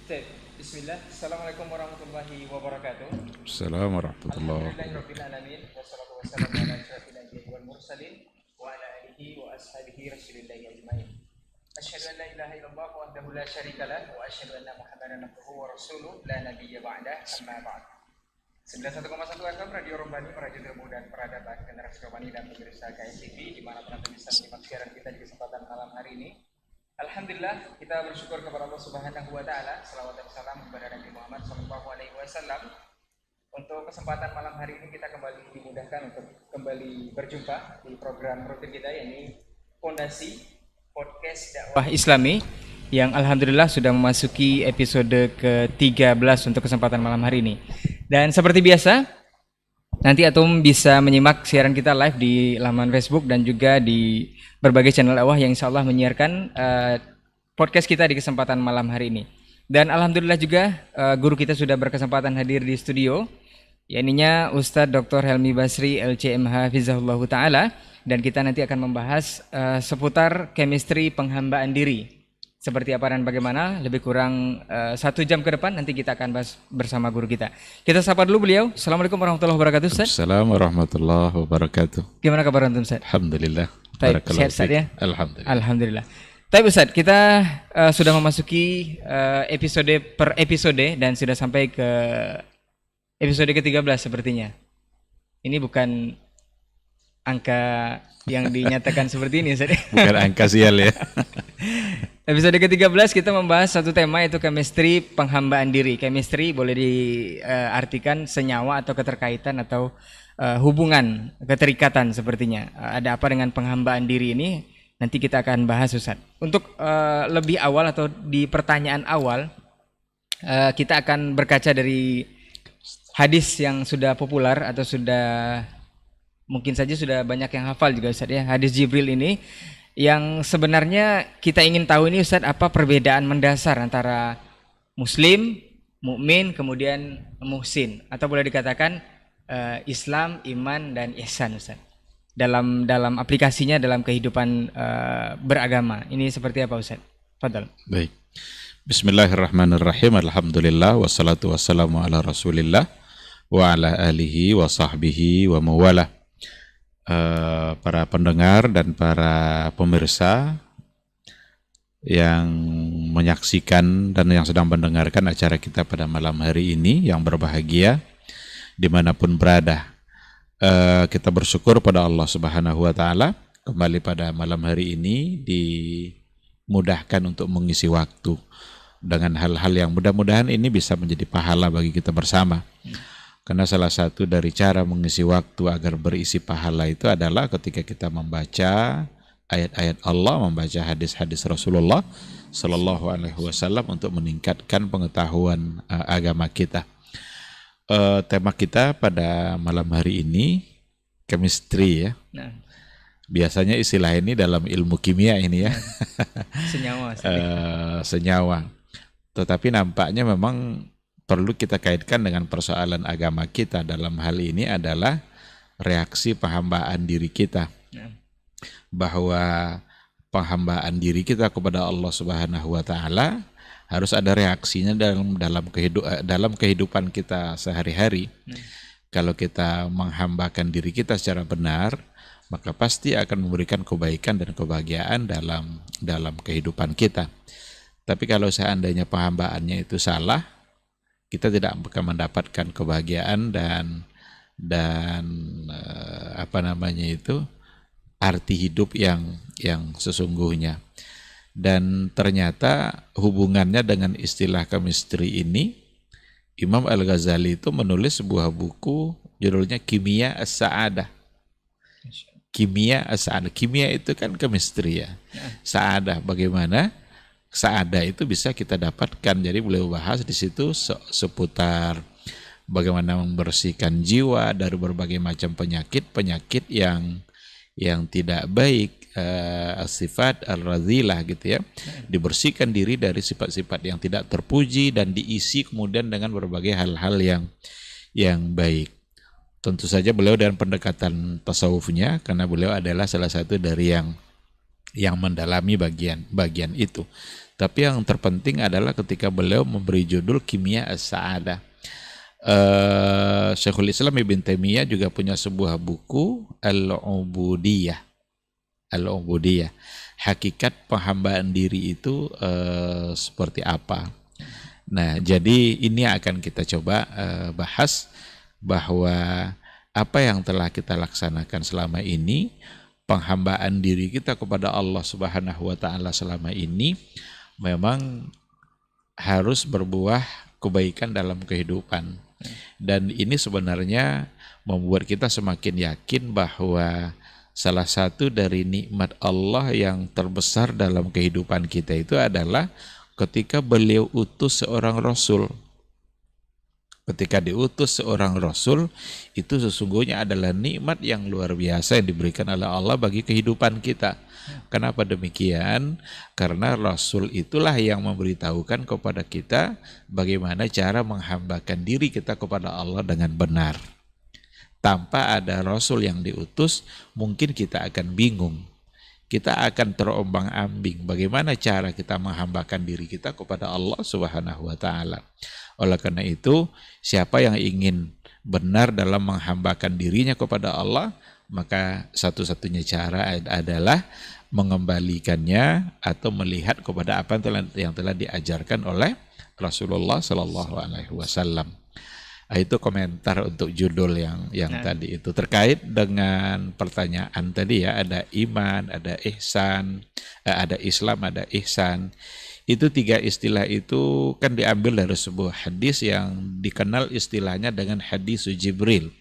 Bismillah. Assalamualaikum warahmatullahi wabarakatuh. Assalamualaikum warahmatullahi wabarakatuh. Alhamdulillahirabbil alamin wassalatu wassalamu ala asyrafil anbiya'i wal mursalin wa ala alihi wa ashabihi rasulillahi ajmain. Asyhadu an la ilaha illallah wahdahu la syarikalah wa asyhadu anna Muhammadan abduhu wa rasuluh la nabiyya ba'dah amma ba'd. 91,1 FM Radio Rombani, Merajuk Ilmu dan Peradaban Generasi Rombani dan pemirsa KSTV dimanapun Anda bisa menyimak siaran kita di kesempatan malam hari ini. Alhamdulillah, kita bersyukur kepada Allah Subhanahu wa taala. Selawat dan salam kepada Nabi Muhammad sallallahu alaihi wasallam. Untuk kesempatan malam hari ini kita kembali dimudahkan untuk kembali berjumpa di program rutin kita, yakni Fondasi Podcast Dakwah Islami, yang alhamdulillah sudah memasuki episode ke-13 untuk kesempatan malam hari ini. Dan seperti biasa, nanti Atum bisa menyimak siaran kita live di laman Facebook dan juga di berbagai channel dakwah yang insya Allah menyiarkan podcast kita di kesempatan malam hari ini. Dan alhamdulillah juga guru kita sudah berkesempatan hadir di studio, yakninya Ustadz Dr. Helmi Basri LCMH Hafizahullah Ta'ala. Dan kita nanti akan membahas seputar chemistry penghambaan diri. Seperti apa dan bagaimana, lebih kurang 1 jam ke depan nanti kita akan bahas bersama guru kita. Kita sapa dulu beliau. Assalamualaikum warahmatullahi wabarakatuh, Ustaz. Assalamualaikum warahmatullahi wabarakatuh. Gimana kabar antum, Ustaz? Alhamdulillah. Baik, sehat ya? Alhamdulillah. Alhamdulillah. Tapi Ustaz, kita sudah memasuki episode per episode dan sudah sampai ke episode ke-13 sepertinya. Ini bukan angka yang dinyatakan seperti ini, Ustaz. Bukan angka sial ya. Episode ke-13 kita membahas satu tema, yaitu chemistry penghambaan diri. Chemistry boleh diartikan senyawa atau keterkaitan atau hubungan, keterikatan sepertinya. Ada apa dengan penghambaan diri ini? Nanti kita akan bahas, Ustaz. Untuk lebih awal atau di pertanyaan awal, kita akan berkaca dari hadis yang sudah populer atau sudah mungkin saja sudah banyak yang hafal juga, Ustaz ya. Hadis Jibril ini yang sebenarnya kita ingin tahu ini, Ustaz, apa perbedaan mendasar antara muslim, mukmin, kemudian muhsin, atau boleh dikatakan Islam, iman, dan ihsan, Ustaz. Dalam aplikasinya dalam kehidupan beragama. Ini seperti apa, Ustaz? Fadal. Baik. Bismillahirrahmanirrahim. Alhamdulillah wassalatu wassalamu ala Rasulillah wa ala alihi wa sahbihi wa mawalah. Para pendengar dan para pemirsa yang menyaksikan dan yang sedang mendengarkan acara kita pada malam hari ini, yang berbahagia dimanapun berada, kita bersyukur pada Allah Subhanahu wa Ta'ala kembali pada malam hari ini dimudahkan untuk mengisi waktu dengan hal-hal yang mudah-mudahan ini bisa menjadi pahala bagi kita bersama. Karena salah satu dari cara mengisi waktu agar berisi pahala itu adalah ketika kita membaca ayat-ayat Allah, membaca hadis-hadis Rasulullah Sallallahu Alaihi Wasallam untuk meningkatkan pengetahuan agama kita. Tema kita pada malam hari ini chemistry ya. Nah. Biasanya istilah ini dalam ilmu kimia ini ya. Senyawa. Senyawa. Tetapi nampaknya memang perlu kita kaitkan dengan persoalan agama kita. Dalam hal ini adalah reaksi penghambaan diri kita. Bahwa penghambaan diri kita kepada Allah Subhanahu wa Ta'ala harus ada reaksinya dalam kehidupan kita sehari-hari. Kalau kita menghambakan diri kita secara benar, maka pasti akan memberikan kebaikan dan kebahagiaan dalam kehidupan kita. Tapi kalau seandainya penghambaannya itu salah, kita tidak akan mendapatkan kebahagiaan dan arti hidup yang sesungguhnya. Dan ternyata hubungannya dengan istilah chemistry ini, Imam Al-Ghazali itu menulis sebuah buku judulnya Kimia As-Sa'adah. Kimia As-Sa'adah. Kimia itu kan chemistry ya. Sa'adah, bagaimana Sa'adah itu bisa kita dapatkan. Jadi beliau bahas di situ seputar bagaimana membersihkan jiwa dari berbagai macam penyakit yang tidak baik, sifat al-radhilah gitu ya. Dibersihkan diri dari sifat-sifat yang tidak terpuji dan diisi kemudian dengan berbagai hal-hal yang baik. Tentu saja beliau dengan pendekatan tasawufnya, karena beliau adalah salah satu dari yang mendalami bagian itu. Tapi yang terpenting adalah ketika beliau memberi judul Kimia As-Sa'adah. Syekhul Islam Ibn Taimiyah juga punya sebuah buku Al-Ubudiyah. Al-Ubudiyah. Hakikat penghambaan diri itu seperti apa. Nah, jadi ini akan kita coba bahas bahwa apa yang telah kita laksanakan selama ini, penghambaan diri kita kepada Allah Subhanahu wa taala selama ini memang harus berbuah kebaikan dalam kehidupan. Dan ini sebenarnya membuat kita semakin yakin bahwa salah satu dari nikmat Allah yang terbesar dalam kehidupan kita itu adalah ketika beliau utus seorang Rasul. Ketika diutus seorang Rasul, itu sesungguhnya adalah nikmat yang luar biasa yang diberikan oleh Allah bagi kehidupan kita. Kenapa demikian? Karena Rasul itulah yang memberitahukan kepada kita bagaimana cara menghambakan diri kita kepada Allah dengan benar. Tanpa ada Rasul yang diutus, mungkin kita akan bingung. Kita akan terombang-ambing bagaimana cara kita menghambakan diri kita kepada Allah Subhanahu wa taala. Oleh karena itu, siapa yang ingin benar dalam menghambakan dirinya kepada Allah, maka satu-satunya cara adalah mengembalikannya atau melihat kepada apa yang telah diajarkan oleh Rasulullah Sallallahu Alaihi Wasallam. Itu komentar untuk judul yang tadi itu terkait dengan pertanyaan tadi ya, ada iman, ada ihsan, ada Islam, ada ihsan. Itu tiga istilah itu kan diambil dari sebuah hadis yang dikenal istilahnya dengan hadis Jibril.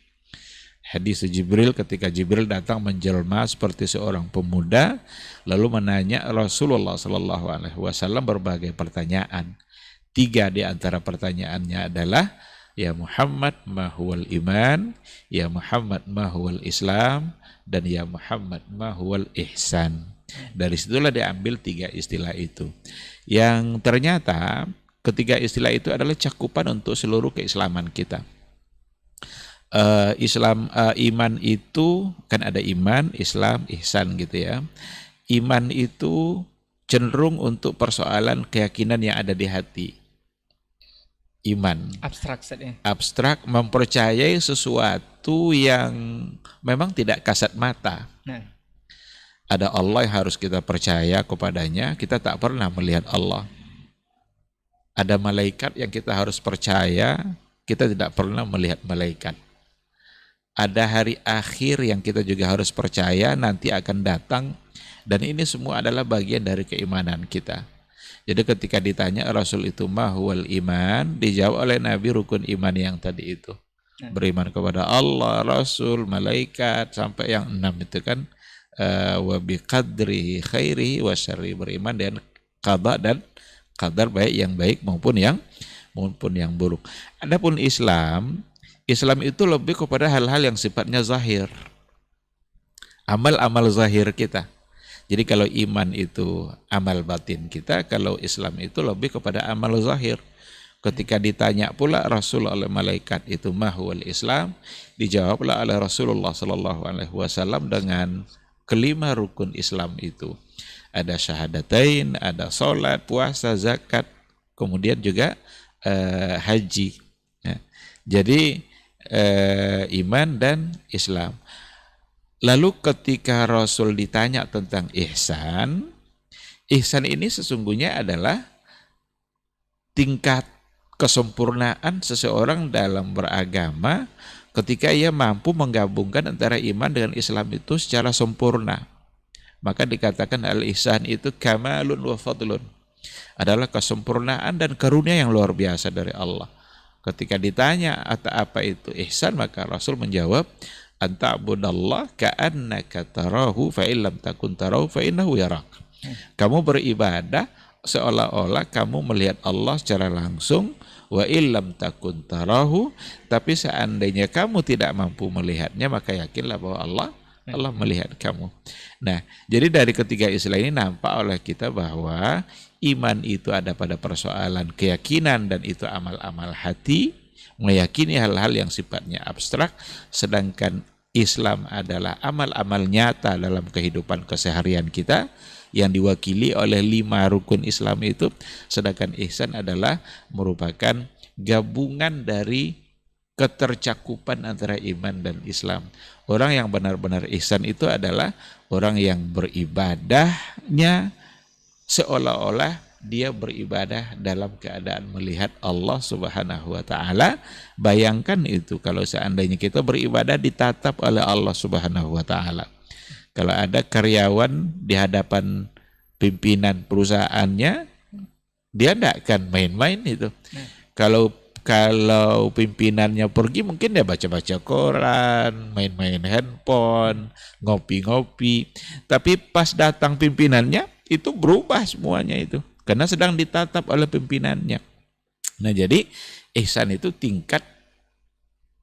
Hadis Jibril ketika Jibril datang menjelma seperti seorang pemuda lalu menanya Rasulullah Sallallahu Alaihi Wasallam berbagai pertanyaan. Tiga di antara pertanyaannya adalah ya Muhammad ma huwal iman, ya Muhammad ma huwal Islam, dan ya Muhammad ma huwal ihsan. Dari situlah diambil tiga istilah itu. Yang ternyata ketiga istilah itu adalah cakupan untuk seluruh keislaman kita. Iman itu kan ada iman, Islam, ihsan gitu ya. Iman itu cenderung untuk persoalan keyakinan yang ada di hati. Iman abstrak, mempercayai sesuatu yang memang tidak kasat mata. Ada Allah yang harus kita percaya kepadanya, kita tak pernah melihat Allah. Ada malaikat yang kita harus percaya, kita tidak pernah melihat malaikat. Ada hari akhir yang kita juga harus percaya, nanti akan datang, dan ini semua adalah bagian dari keimanan kita. Jadi ketika ditanya Rasul itu mahwal iman, dijawab oleh Nabi rukun iman yang tadi itu. Beriman kepada Allah, Rasul, malaikat, sampai yang 6 itu kan. Wa biqadri khairi wa syarri, beriman dan qada dan qadar, baik yang baik maupun yang buruk. Adapun Islam itu lebih kepada hal-hal yang sifatnya zahir. Amal-amal zahir kita. Jadi kalau iman itu amal batin kita, kalau Islam itu lebih kepada amal zahir. Ketika ditanya pula Rasul oleh malaikat itu mahwal Islam, dijawablah oleh Rasulullah Sallallahu Alaihi Wasallam dengan kelima rukun Islam itu. Ada syahadatain, ada sholat, puasa, zakat, kemudian juga haji. Ya. Jadi iman dan Islam. Lalu ketika Rasul ditanya tentang ihsan, ihsan ini sesungguhnya adalah tingkat kesempurnaan seseorang dalam beragama ketika ia mampu menggabungkan antara iman dengan Islam itu secara sempurna. Maka dikatakan al-ihsan itu kamalun wa fadlun. Adalah kesempurnaan dan karunia yang luar biasa dari Allah. Ketika ditanya apa itu ihsan, maka Rasul menjawab, anta'budallah ka'annaka tarahu fa illam takun tarahu fa innahu yarak. Kamu beribadah seolah-olah kamu melihat Allah secara langsung, wa illam takun tarahu, tapi seandainya kamu tidak mampu melihatnya, maka yakinlah bahwa Allah melihat kamu. Nah, jadi dari ketiga istilah ini nampak oleh kita bahwa iman itu ada pada persoalan keyakinan, dan itu amal-amal hati, meyakini hal-hal yang sifatnya abstrak, sedangkan Islam adalah amal-amal nyata dalam kehidupan keseharian kita yang diwakili oleh 5 rukun Islam itu, sedangkan ihsan adalah merupakan gabungan dari ketercakupan antara iman dan Islam. Orang yang benar-benar ihsan itu adalah orang yang beribadahnya seolah-olah dia beribadah dalam keadaan melihat Allah Subhanahu wa taala. Bayangkan itu kalau seandainya kita beribadah ditatap oleh Allah Subhanahu wa taala. Kalau ada karyawan di hadapan pimpinan perusahaannya, dia tidak akan main-main itu. Kalau pimpinannya pergi, mungkin dia baca-baca koran, main-main handphone, ngopi-ngopi. Tapi pas datang pimpinannya, itu berubah semuanya itu. Karena sedang ditatap oleh pimpinannya. Nah jadi ihsan itu tingkat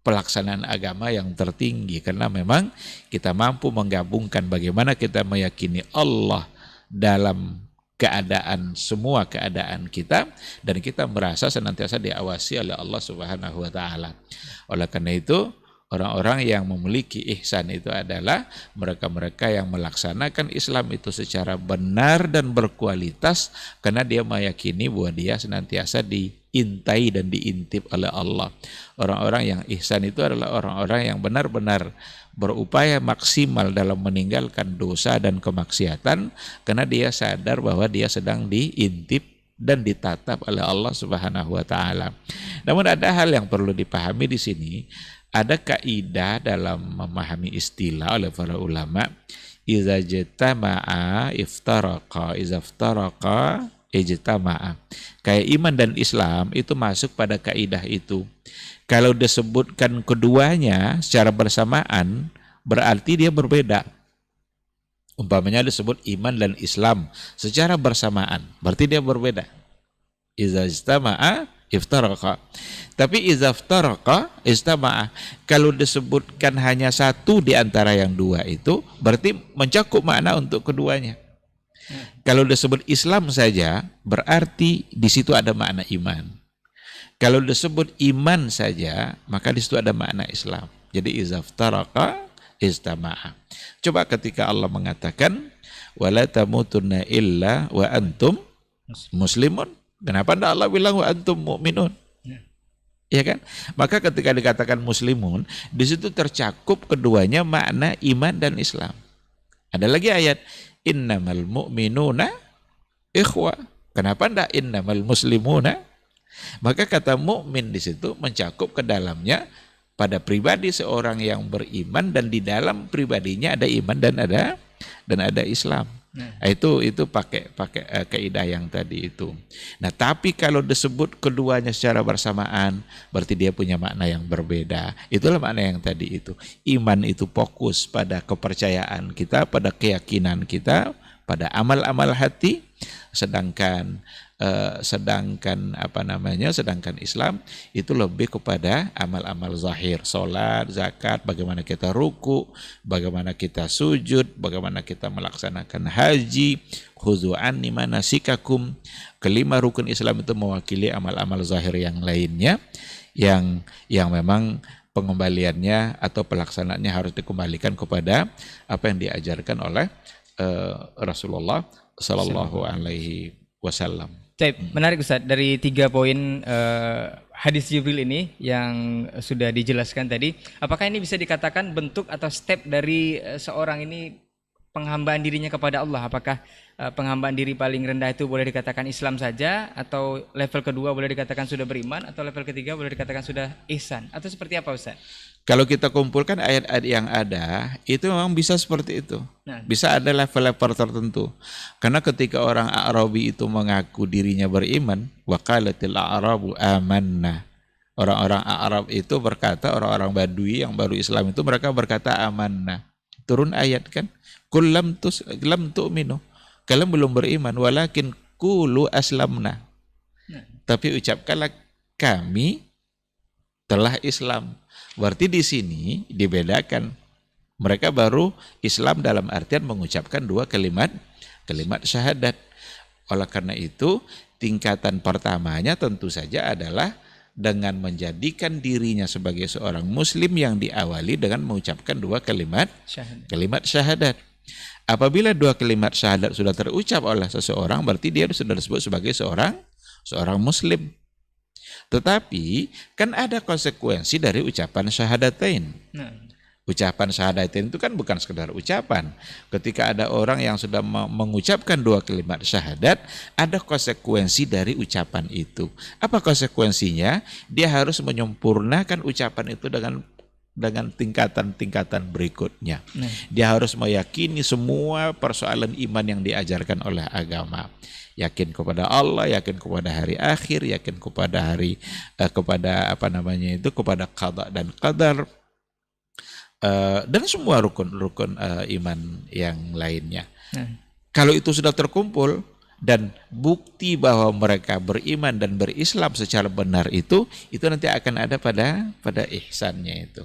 pelaksanaan agama yang tertinggi. Karena memang kita mampu menggabungkan bagaimana kita meyakini Allah dalam keadaan, semua keadaan kita, dan kita merasa senantiasa diawasi oleh Allah Subhanahu wa taala. Oleh karena itu, orang-orang yang memiliki ihsan itu adalah mereka-mereka yang melaksanakan Islam itu secara benar dan berkualitas, karena dia meyakini bahwa dia senantiasa diintai dan diintip oleh Allah. Orang-orang yang ihsan itu adalah orang-orang yang benar-benar berupaya maksimal dalam meninggalkan dosa dan kemaksiatan, karena dia sadar bahwa dia sedang diintip dan ditatap oleh Allah Subhanahu wa taala. Namun ada hal yang perlu dipahami di sini. Ada kaidah dalam memahami istilah oleh para ulama, iza jatama'a iftaraqa, iza iftaraqa ijtama'a. Kayak iman dan Islam itu masuk pada kaidah itu. Kalau disebutkan keduanya secara bersamaan, berarti dia berbeda. Umpamanya disebut iman dan Islam secara bersamaan, berarti dia berbeda. Iza ijtama'a iftaraqa. Tapi iza iftaraqa istama'a. Kalau disebutkan hanya satu di antara yang dua itu, berarti mencakup makna untuk keduanya. Kalau disebut Islam saja, berarti di situ ada makna iman. Kalau disebut iman saja, maka di situ ada makna Islam. Jadi iza iftaraqa istama'a. Coba ketika Allah mengatakan wala tamutunna illa wa antum muslimun. Kenapa tidak Allah bilang wa antum mu'minun? Ya kan? Maka ketika dikatakan muslimun, di situ tercakup keduanya makna iman dan Islam. Ada lagi ayat innamal mu'minuna ikhwa. Kenapa tidak innamal muslimuna? Maka kata mukmin di situ mencakup ke dalamnya pada pribadi seorang yang beriman, dan di dalam pribadinya ada iman dan ada Islam. Nah, itu pakai kaidah yang tadi itu. Nah, tapi kalau disebut keduanya secara bersamaan, berarti dia punya makna yang berbeda. Itulah makna yang tadi itu. Iman itu fokus pada kepercayaan kita, pada keyakinan kita, pada amal-amal hati, sedangkan Islam itu lebih kepada amal-amal zahir, salat, zakat, bagaimana kita ruku, bagaimana kita sujud, bagaimana kita melaksanakan haji, khuzu anni manasikakum. Kelima rukun Islam itu mewakili amal-amal zahir yang lainnya yang memang pengembaliannya atau pelaksanaannya harus dikembalikan kepada apa yang diajarkan oleh Rasulullah Sallallahu Alaihi Wasallam. Menarik Ustaz, dari 3 poin hadis Jibril ini yang sudah dijelaskan tadi, apakah ini bisa dikatakan bentuk atau step dari seorang ini penghambaan dirinya kepada Allah? Apakah penghambaan diri paling rendah itu boleh dikatakan Islam saja, atau level kedua boleh dikatakan sudah beriman, atau level ketiga boleh dikatakan sudah ihsan, atau seperti apa Ustaz? Kalau kita kumpulkan ayat-ayat yang ada, itu memang bisa seperti itu. Bisa ada level-level tertentu. Karena ketika orang Arabi itu mengaku dirinya beriman, waqalatil a'rabu amanna. Orang-orang Arab itu berkata, orang-orang Badui yang baru Islam itu mereka berkata amanna. Turun ayat kan, kul lam tu'minu. Kalian belum beriman, walakin qulu aslamna. Tapi ucapkanlah kami telah Islam. Berarti di sini dibedakan. Mereka baru Islam dalam artian mengucapkan 2 kalimat syahadat. Oleh karena itu, tingkatan pertamanya tentu saja adalah dengan menjadikan dirinya sebagai seorang muslim yang diawali dengan mengucapkan dua kalimat syahadat. Apabila dua kalimat syahadat sudah terucap oleh seseorang, berarti dia sudah disebut sebagai seorang muslim. Tetapi kan ada konsekuensi dari ucapan syahadatain. Ucapan syahadatain itu kan bukan sekedar ucapan. Ketika ada orang yang sudah mengucapkan dua kalimat syahadat, ada konsekuensi dari ucapan itu. Apa konsekuensinya? Dia harus menyempurnakan ucapan itu dengan tingkatan-tingkatan berikutnya. Dia harus meyakini semua persoalan iman yang diajarkan oleh agama. Yakin kepada Allah, yakin kepada hari akhir, yakin kepada kepada qada dan qadar, dan semua rukun-rukun iman yang lainnya. Kalau itu sudah terkumpul dan bukti bahwa mereka beriman dan berislam secara benar, itu nanti akan ada pada ihsannya itu.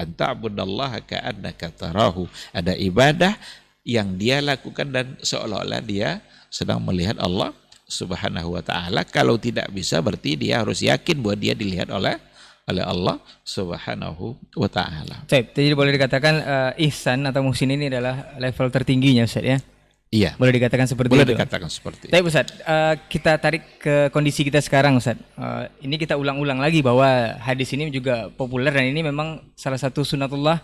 Anta'budallaha ka'annaka tarahu. Ada ibadah yang dia lakukan dan seolah-olah dia sedang melihat Allah Subhanahu wa ta'ala. Kalau tidak bisa, berarti dia harus yakin bahwa dia dilihat oleh Allah Subhanahu wa ta'ala. Jadi boleh dikatakan ihsan atau muhsin ini adalah level tertingginya, Ustaz, ya? Iya. Boleh dikatakan seperti itu. Boleh dikatakan seperti itu. Tapi Ustaz, kita tarik ke kondisi kita sekarang, Ustaz. Ini kita ulang-ulang lagi bahwa hadis ini juga populer dan ini memang salah satu sunatullah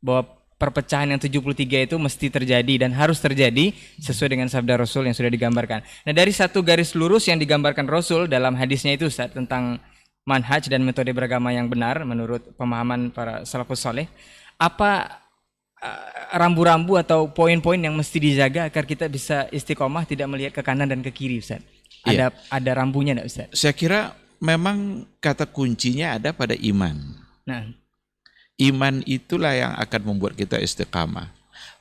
bahwa perpecahan yang 73 itu mesti terjadi dan harus terjadi sesuai dengan sabda Rasul yang sudah digambarkan. Nah, dari satu garis lurus yang digambarkan Rasul dalam hadisnya itu, Ustaz, tentang manhaj dan metode beragama yang benar menurut pemahaman para salafus saleh, apa rambu-rambu atau poin-poin yang mesti dijaga agar kita bisa istiqomah, tidak melihat ke kanan dan ke kiri, Ustaz? Iya. Ada rambunya enggak, Ustaz? Saya kira memang kata kuncinya ada pada iman. Nah, iman itulah yang akan membuat kita istiqamah.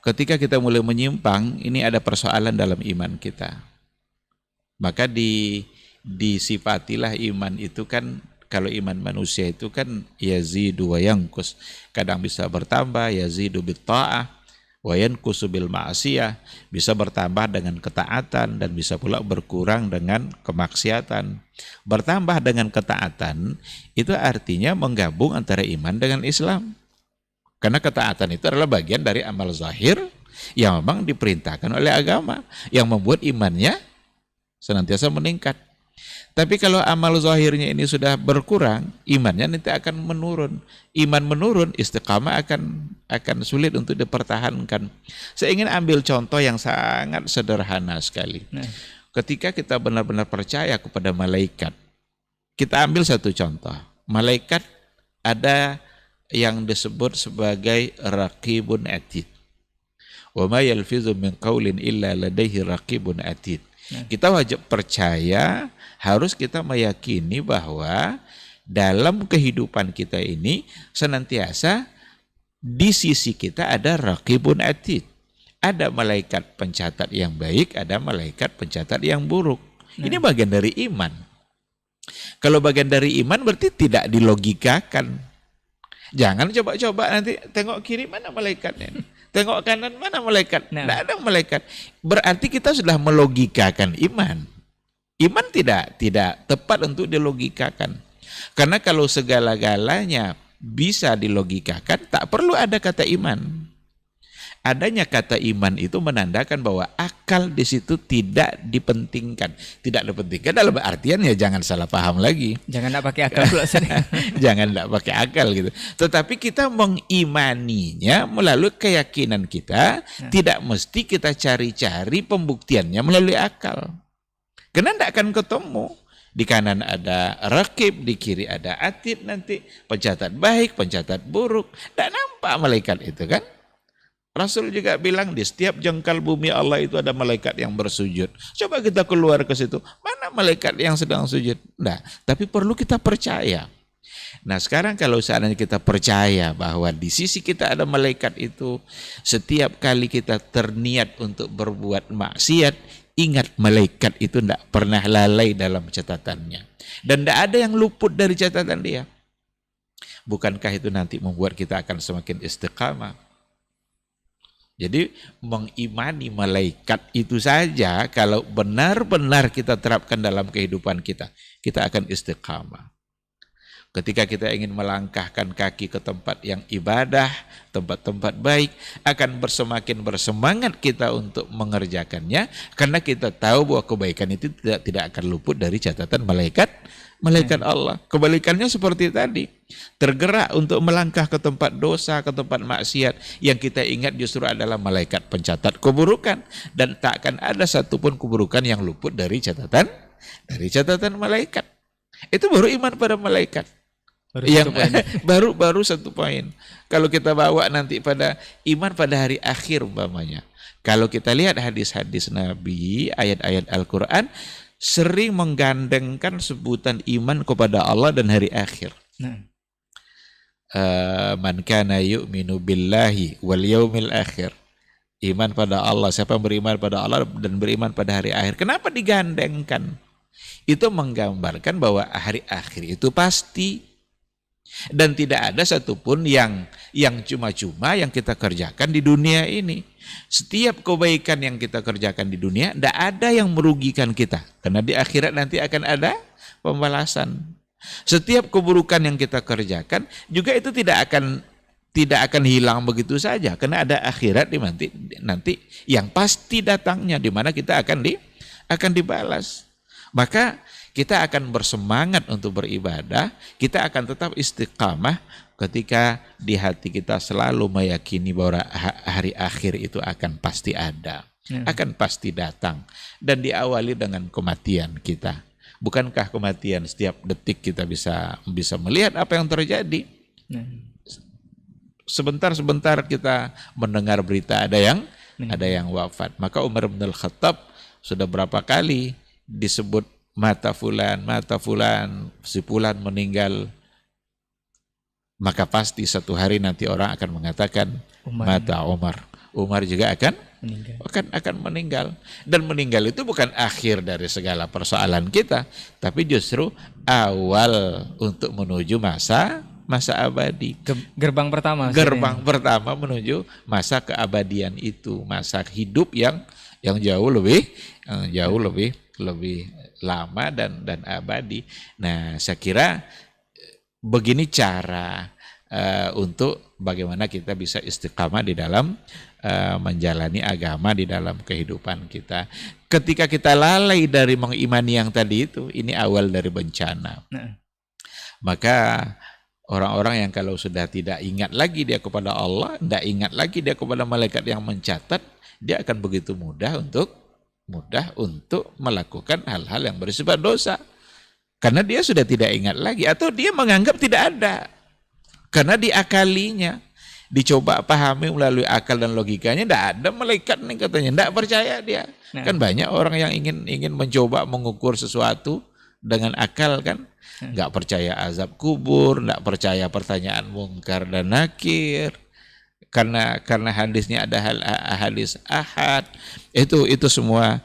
Ketika kita mulai menyimpang, ini ada persoalan dalam iman kita. Maka disifatilah iman itu kan, kalau iman manusia itu kan yazidu wa yanqus. Kadang bisa bertambah, yazidu bit ta'ah wa yanqusu bil ma'siyah, bisa bertambah dengan ketaatan dan bisa pula berkurang dengan kemaksiatan. Bertambah dengan ketaatan itu artinya menggabung antara iman dengan Islam. Karena ketaatan itu adalah bagian dari amal zahir yang memang diperintahkan oleh agama, yang membuat imannya senantiasa meningkat. Tapi kalau amal zahirnya ini sudah berkurang, imannya nanti akan menurun. Iman menurun, istiqamah akan sulit untuk dipertahankan. Saya ingin ambil contoh yang sangat sederhana sekali. Ketika kita benar-benar percaya kepada malaikat, kita ambil satu contoh. Malaikat ada yang disebut sebagai raqibun atid. Wa ma yalfizu min qaulin illa ladaihi raqibun atid. Kita wajib percaya, harus kita meyakini bahwa dalam kehidupan kita ini senantiasa di sisi kita ada raqibun atid. Ada malaikat pencatat yang baik, ada malaikat pencatat yang buruk. Ini bagian dari iman. Kalau bagian dari iman berarti tidak dilogikakan. Jangan coba-coba nanti tengok kiri mana malaikatnya. Tengok kanan mana malaikat? Tidak ada malaikat. Berarti kita sudah melogikakan iman. Iman tidak tepat untuk dilogikakan. Karena kalau segala-galanya bisa dilogikakan, tak perlu ada kata iman. Adanya kata iman itu menandakan bahwa akal di situ tidak dipentingkan. Tidak dipentingkan dalam artian ya jangan salah paham lagi. Jangan tidak pakai akal pula. Jangan tidak pakai akal gitu. Tetapi kita mengimaninya melalui keyakinan kita. Tidak mesti kita cari-cari pembuktiannya melalui akal. Karena tidak akan ketemu. Di kanan ada raqib, di kiri ada atid nanti. Pencatat baik, pencatat buruk. Tidak nampak malaikat itu kan. Rasul juga bilang di setiap jengkal bumi Allah itu ada malaikat yang bersujud. Coba kita keluar ke situ, mana malaikat yang sedang sujud? Nah, tapi perlu kita percaya. Nah sekarang kalau seandainya kita percaya bahwa di sisi kita ada malaikat itu, setiap kali kita terniat untuk berbuat maksiat, ingat malaikat itu tidak pernah lalai dalam catatannya. Dan tidak ada yang luput dari catatan dia. Bukankah itu nanti membuat kita akan semakin istiqamah? Jadi mengimani malaikat itu saja kalau benar-benar kita terapkan dalam kehidupan kita, kita akan istiqamah. Ketika kita ingin melangkahkan kaki ke tempat yang ibadah, tempat-tempat baik, akan semakin bersemangat kita untuk mengerjakannya, karena kita tahu bahwa kebaikan itu tidak akan luput dari catatan malaikat Allah. Kebalikannya seperti tadi, tergerak untuk melangkah ke tempat dosa, ke tempat maksiat, yang kita ingat justru adalah malaikat pencatat keburukan, dan tak akan ada satupun keburukan yang luput dari catatan malaikat. Itu baru iman pada malaikat. Baru satu poin. Kalau kita bawa nanti pada iman pada hari akhir umpamanya. Kalau kita lihat hadis-hadis Nabi, ayat-ayat Al-Quran sering menggandengkan sebutan iman kepada Allah dan hari akhir. Man kana yu'minu billahi wal yaumil akhir. Iman pada Allah, siapa yang beriman pada Allah dan beriman pada hari akhir. Kenapa digandengkan? Itu menggambarkan bahwa hari akhir itu pasti. Dan tidak ada satupun yang cuma-cuma yang kita kerjakan di dunia ini. Setiap kebaikan yang kita kerjakan di dunia, tidak ada yang merugikan kita. Karena di akhirat nanti akan ada pembalasan. Setiap keburukan yang kita kerjakan, juga itu tidak akan hilang begitu saja. Karena ada akhirat nanti yang pasti datangnya, di mana kita akan dibalas. Maka kita akan bersemangat untuk beribadah, kita akan tetap istiqamah ketika di hati kita selalu meyakini bahwa hari akhir itu akan pasti ada, akan pasti datang, dan diawali dengan kematian kita. Bukankah kematian setiap detik kita bisa melihat apa yang terjadi? Sebentar-sebentar kita mendengar berita ada yang wafat. Maka Umar bin Al-Khattab sudah berapa kali disebut mata fulan, si fulan meninggal, maka pasti satu hari nanti orang akan mengatakan mata Umar juga akan meninggal. Dan meninggal itu bukan akhir dari segala persoalan kita, tapi justru awal untuk menuju masa abadi. Gerbang pertama menuju masa keabadian itu, masa hidup yang jauh lebih lama dan abadi. Nah, saya kira begini cara untuk bagaimana kita bisa istiqamah di dalam menjalani agama di dalam kehidupan kita. Ketika kita lalai dari mengimani yang tadi itu, ini awal dari bencana. Maka orang-orang yang kalau sudah tidak ingat lagi dia kepada Allah, tidak ingat lagi dia kepada malaikat yang mencatat, dia akan begitu mudah untuk melakukan hal-hal yang bersifat dosa. Karena dia sudah tidak ingat lagi, atau dia menganggap tidak ada. Karena diakalinya, dicoba pahami melalui akal dan logikanya, tidak ada malaikat nih katanya, tidak percaya dia. Kan banyak orang yang ingin mencoba mengukur sesuatu dengan akal kan. Nggak percaya azab kubur, nggak percaya pertanyaan mungkar dan nakir. Karena hadisnya ada hadis ahad, itu semua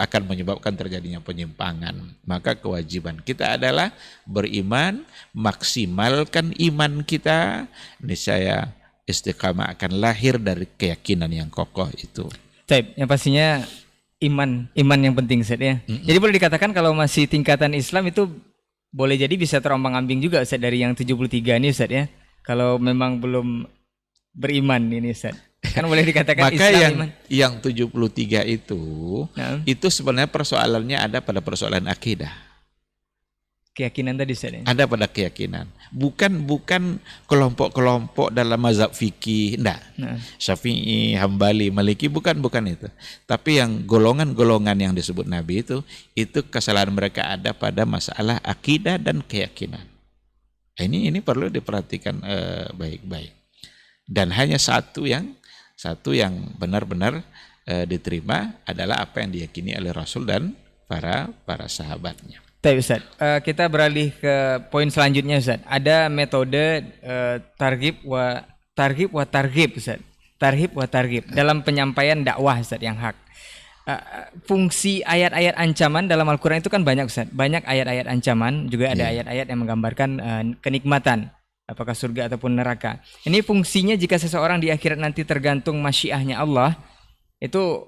akan menyebabkan terjadinya penyimpangan. Maka kewajiban kita adalah beriman, maksimalkan iman kita, niscaya istiqamah akan lahir dari keyakinan yang kokoh itu. Taib, yang pastinya iman yang penting Ustaz ya. Jadi boleh dikatakan kalau masih tingkatan Islam itu boleh jadi bisa terombang-ambing juga Ustaz dari yang 73 ini Ustaz ya. Kalau memang belum beriman ini Ustaz. Kan boleh dikatakan maka Islam yang 73 itu sebenarnya persoalannya ada pada persoalan akidah. Keyakinan tadi Ustaz ya? Ada pada keyakinan. Bukan kelompok-kelompok dalam mazhab fikih, enggak. Syafi'i, Hambali, Maliki, bukan itu. Tapi yang golongan-golongan yang disebut Nabi itu kesalahan mereka ada pada masalah akidah dan keyakinan. Ini perlu diperhatikan baik-baik. Dan hanya satu yang benar-benar diterima adalah apa yang diyakini oleh Rasul dan para sahabatnya. Baik Ustaz, kita beralih ke poin selanjutnya Ustaz. Ada metode targhib wa targhib Ustaz. Targhib wa targhib dalam penyampaian dakwah Ustaz yang hak. Fungsi ayat-ayat ancaman dalam Al-Quran itu kan banyak Ustaz. Banyak ayat-ayat ancaman, juga ada ayat-ayat yang menggambarkan kenikmatan, apakah surga ataupun neraka. Ini fungsinya jika seseorang di akhirat nanti tergantung masyiahnya Allah, itu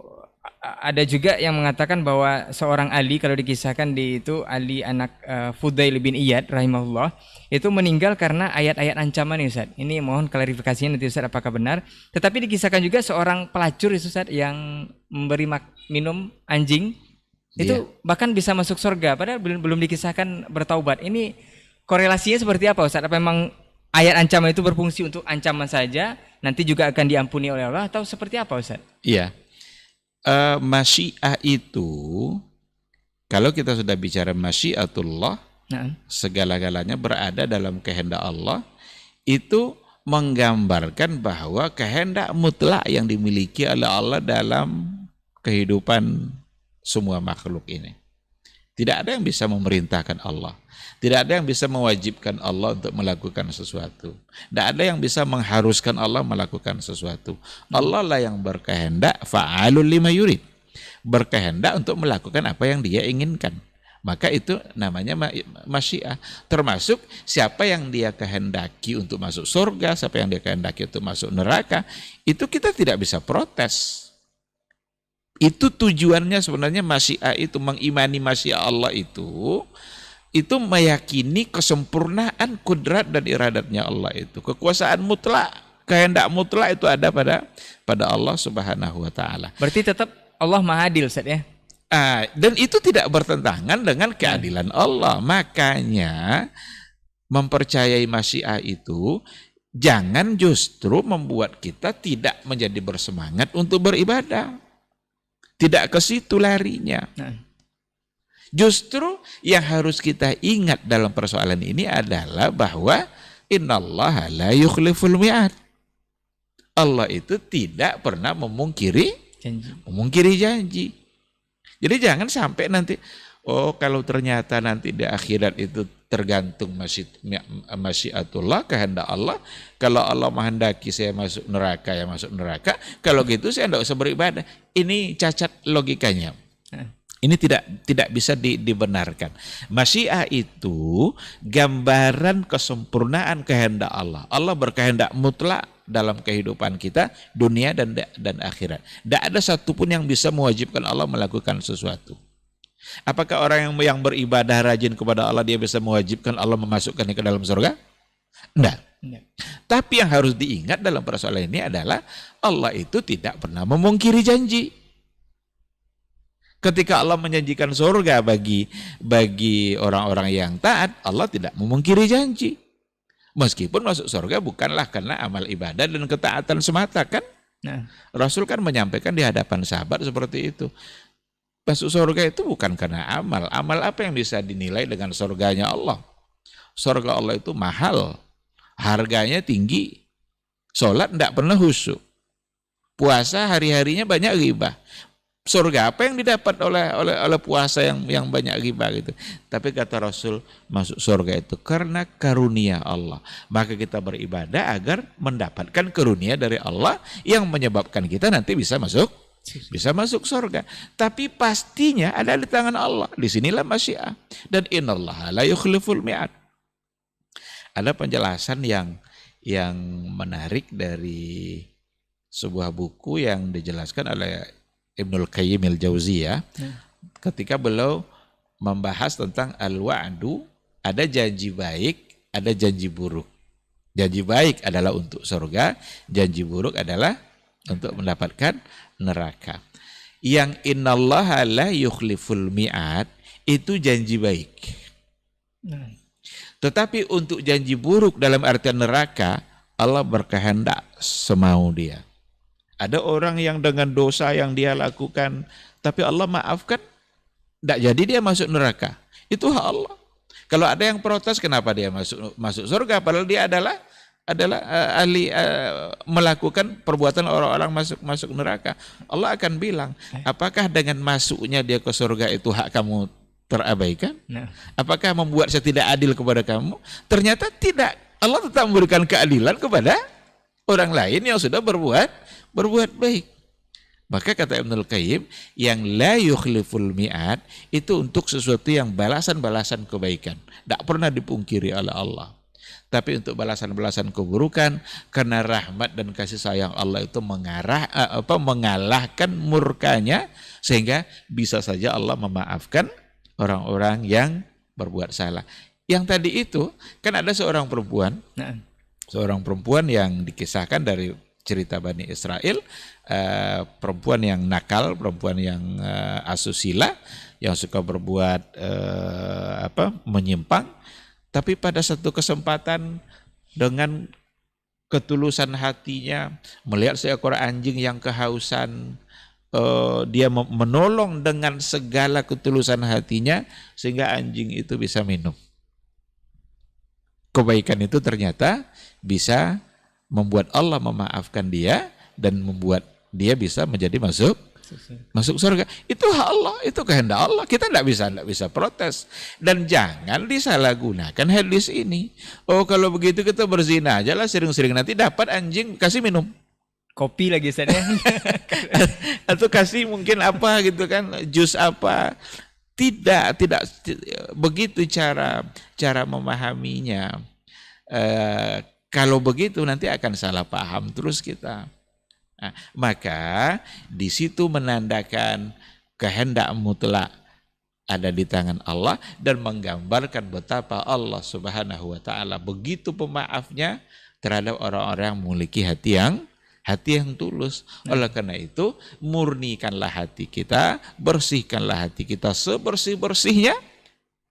ada juga yang mengatakan bahwa seorang Ali, kalau dikisahkan di itu Ali anak Fudail bin Iyad rahimahullah, itu meninggal karena ayat-ayat ancaman ini, Ustaz. Ini mohon klarifikasinya nanti, Ustaz, apakah benar. Tetapi dikisahkan juga seorang pelacur, Ustaz, yang memberi minum anjing itu bahkan bisa masuk surga, padahal belum dikisahkan bertaubat. Ini korelasinya seperti apa, Ustaz? Apa memang ayat ancaman itu berfungsi untuk ancaman saja, nanti juga akan diampuni oleh Allah, atau seperti apa, Ustaz? Iya. Masyiah itu, kalau kita sudah bicara masyiatullah, segala-galanya berada dalam kehendak Allah, itu menggambarkan bahwa kehendak mutlak yang dimiliki oleh Allah dalam kehidupan semua makhluk ini. Tidak ada yang bisa memerintahkan Allah. Tidak ada yang bisa mewajibkan Allah untuk melakukan sesuatu. Tidak ada yang bisa mengharuskan Allah melakukan sesuatu. Allah lah yang berkehendak, fa'alul lima yurid. Berkehendak untuk melakukan apa yang dia inginkan. Maka itu namanya masyiah. Termasuk siapa yang dia kehendaki untuk masuk surga, siapa yang dia kehendaki untuk masuk neraka, itu kita tidak bisa protes. Itu tujuannya sebenarnya masyiah itu, mengimani masyiah Allah itu meyakini kesempurnaan kudrat dan iradatnya Allah itu. Kekuasaan mutlak, kehendak mutlak itu ada pada Allah Subhanahu wa taala. Berarti tetap Allah Maha Adil, Ustaz, ya? Dan itu tidak bertentangan dengan keadilan Allah. Makanya mempercayai masyiah itu jangan justru membuat kita tidak menjadi bersemangat untuk beribadah. Tidak ke situ larinya. Justru yang harus kita ingat dalam persoalan ini adalah bahwa innallaha la yukhliful mi'ad. Allah itu tidak pernah memungkiri janji. Jadi jangan sampai nanti, kalau ternyata nanti di akhirat itu tergantung masyiatullah, kehendak Allah. Kalau Allah menghendaki saya masuk neraka, ya masuk neraka. Kalau gitu saya tidak usah beribadah. Ini cacat logikanya. Ini tidak bisa dibenarkan. Masyiah itu gambaran kesempurnaan kehendak Allah. Allah berkehendak mutlak dalam kehidupan kita, dunia dan akhirat. Tidak ada satupun yang bisa mewajibkan Allah melakukan sesuatu. Apakah orang yang beribadah rajin kepada Allah, dia bisa mewajibkan Allah memasukkannya ke dalam surga? Tidak. Tapi yang harus diingat dalam persoalan ini adalah Allah itu tidak pernah memungkiri janji. Ketika Allah menjanjikan surga bagi orang-orang yang taat, Allah tidak memungkiri janji. Meskipun masuk surga bukanlah karena amal ibadah dan ketaatan semata, kan? Rasul kan menyampaikan di hadapan sahabat seperti itu. Masuk surga itu bukan karena amal. Amal apa yang bisa dinilai dengan surganya Allah? Surga Allah itu mahal, harganya tinggi. Sholat tidak pernah khusyuk. Puasa hari-harinya banyak ghibah. Surga apa yang didapat oleh puasa yang banyak ghibah gitu. Tapi kata Rasul, masuk surga itu karena karunia Allah. Maka kita beribadah agar mendapatkan karunia dari Allah yang menyebabkan kita nanti bisa masuk surga. Tapi pastinya ada di tangan Allah. Disinilah masyiah. Dan innallaha la yukhliful mi'ad. Ada penjelasan yang menarik dari sebuah buku yang dijelaskan oleh Ibnul Qayyim al-Jauziyah, ketika beliau membahas tentang al-wa'du, ada janji baik, ada janji buruk. Janji baik adalah untuk surga, janji buruk adalah untuk mendapatkan neraka. Yang innallaha la yukhliful mi'ad itu janji baik. Tetapi untuk janji buruk dalam artian neraka, Allah berkehendak semau dia. Ada orang yang dengan dosa yang dia lakukan, tapi Allah maafkan, tidak jadi dia masuk neraka. Itu hak Allah. Kalau ada yang protes, kenapa dia masuk surga? Padahal dia adalah ahli melakukan perbuatan orang-orang masuk neraka. Allah akan bilang, apakah dengan masuknya dia ke surga itu hak kamu terabaikan? Apakah membuat saya tidak adil kepada kamu? Ternyata tidak. Allah tetap memberikan keadilan kepada orang lain yang sudah berbuat baik. Maka kata Ibnul Qayyim, yang la yukhliful mi'ad itu untuk sesuatu yang balasan-balasan kebaikan. Tidak pernah dipungkiri oleh Allah. Tapi untuk balasan-balasan keburukan, karena rahmat dan kasih sayang Allah itu mengalahkan murkanya, sehingga bisa saja Allah memaafkan orang-orang yang berbuat salah. Yang tadi itu kan ada seorang perempuan yang dikisahkan dari cerita Bani Israel, perempuan yang nakal, perempuan yang asusila, yang suka berbuat menyimpang. Tapi pada satu kesempatan dengan ketulusan hatinya, melihat seekor anjing yang kehausan, dia menolong dengan segala ketulusan hatinya sehingga anjing itu bisa minum. Kebaikan itu ternyata bisa membuat Allah memaafkan dia dan membuat dia bisa menjadi masuk surga. Itu hak Allah, itu kehendak Allah. Kita tidak bisa protes. Dan jangan disalahgunakan hadis ini. Oh, kalau begitu kita berzina aja lah sering-sering, nanti dapat anjing kasih minum. Kopi lagi saya. Atau kasih mungkin apa gitu kan, jus apa. Tidak begitu cara memahaminya. Kalau begitu nanti akan salah paham terus kita. Nah, maka di situ menandakan kehendak mutlak ada di tangan Allah dan menggambarkan betapa Allah Subhanahu wa taala begitu pemaafnya terhadap orang-orang yang memiliki hati yang tulus. Oleh karena itu, murnikanlah hati kita, bersihkanlah hati kita sebersih-bersihnya,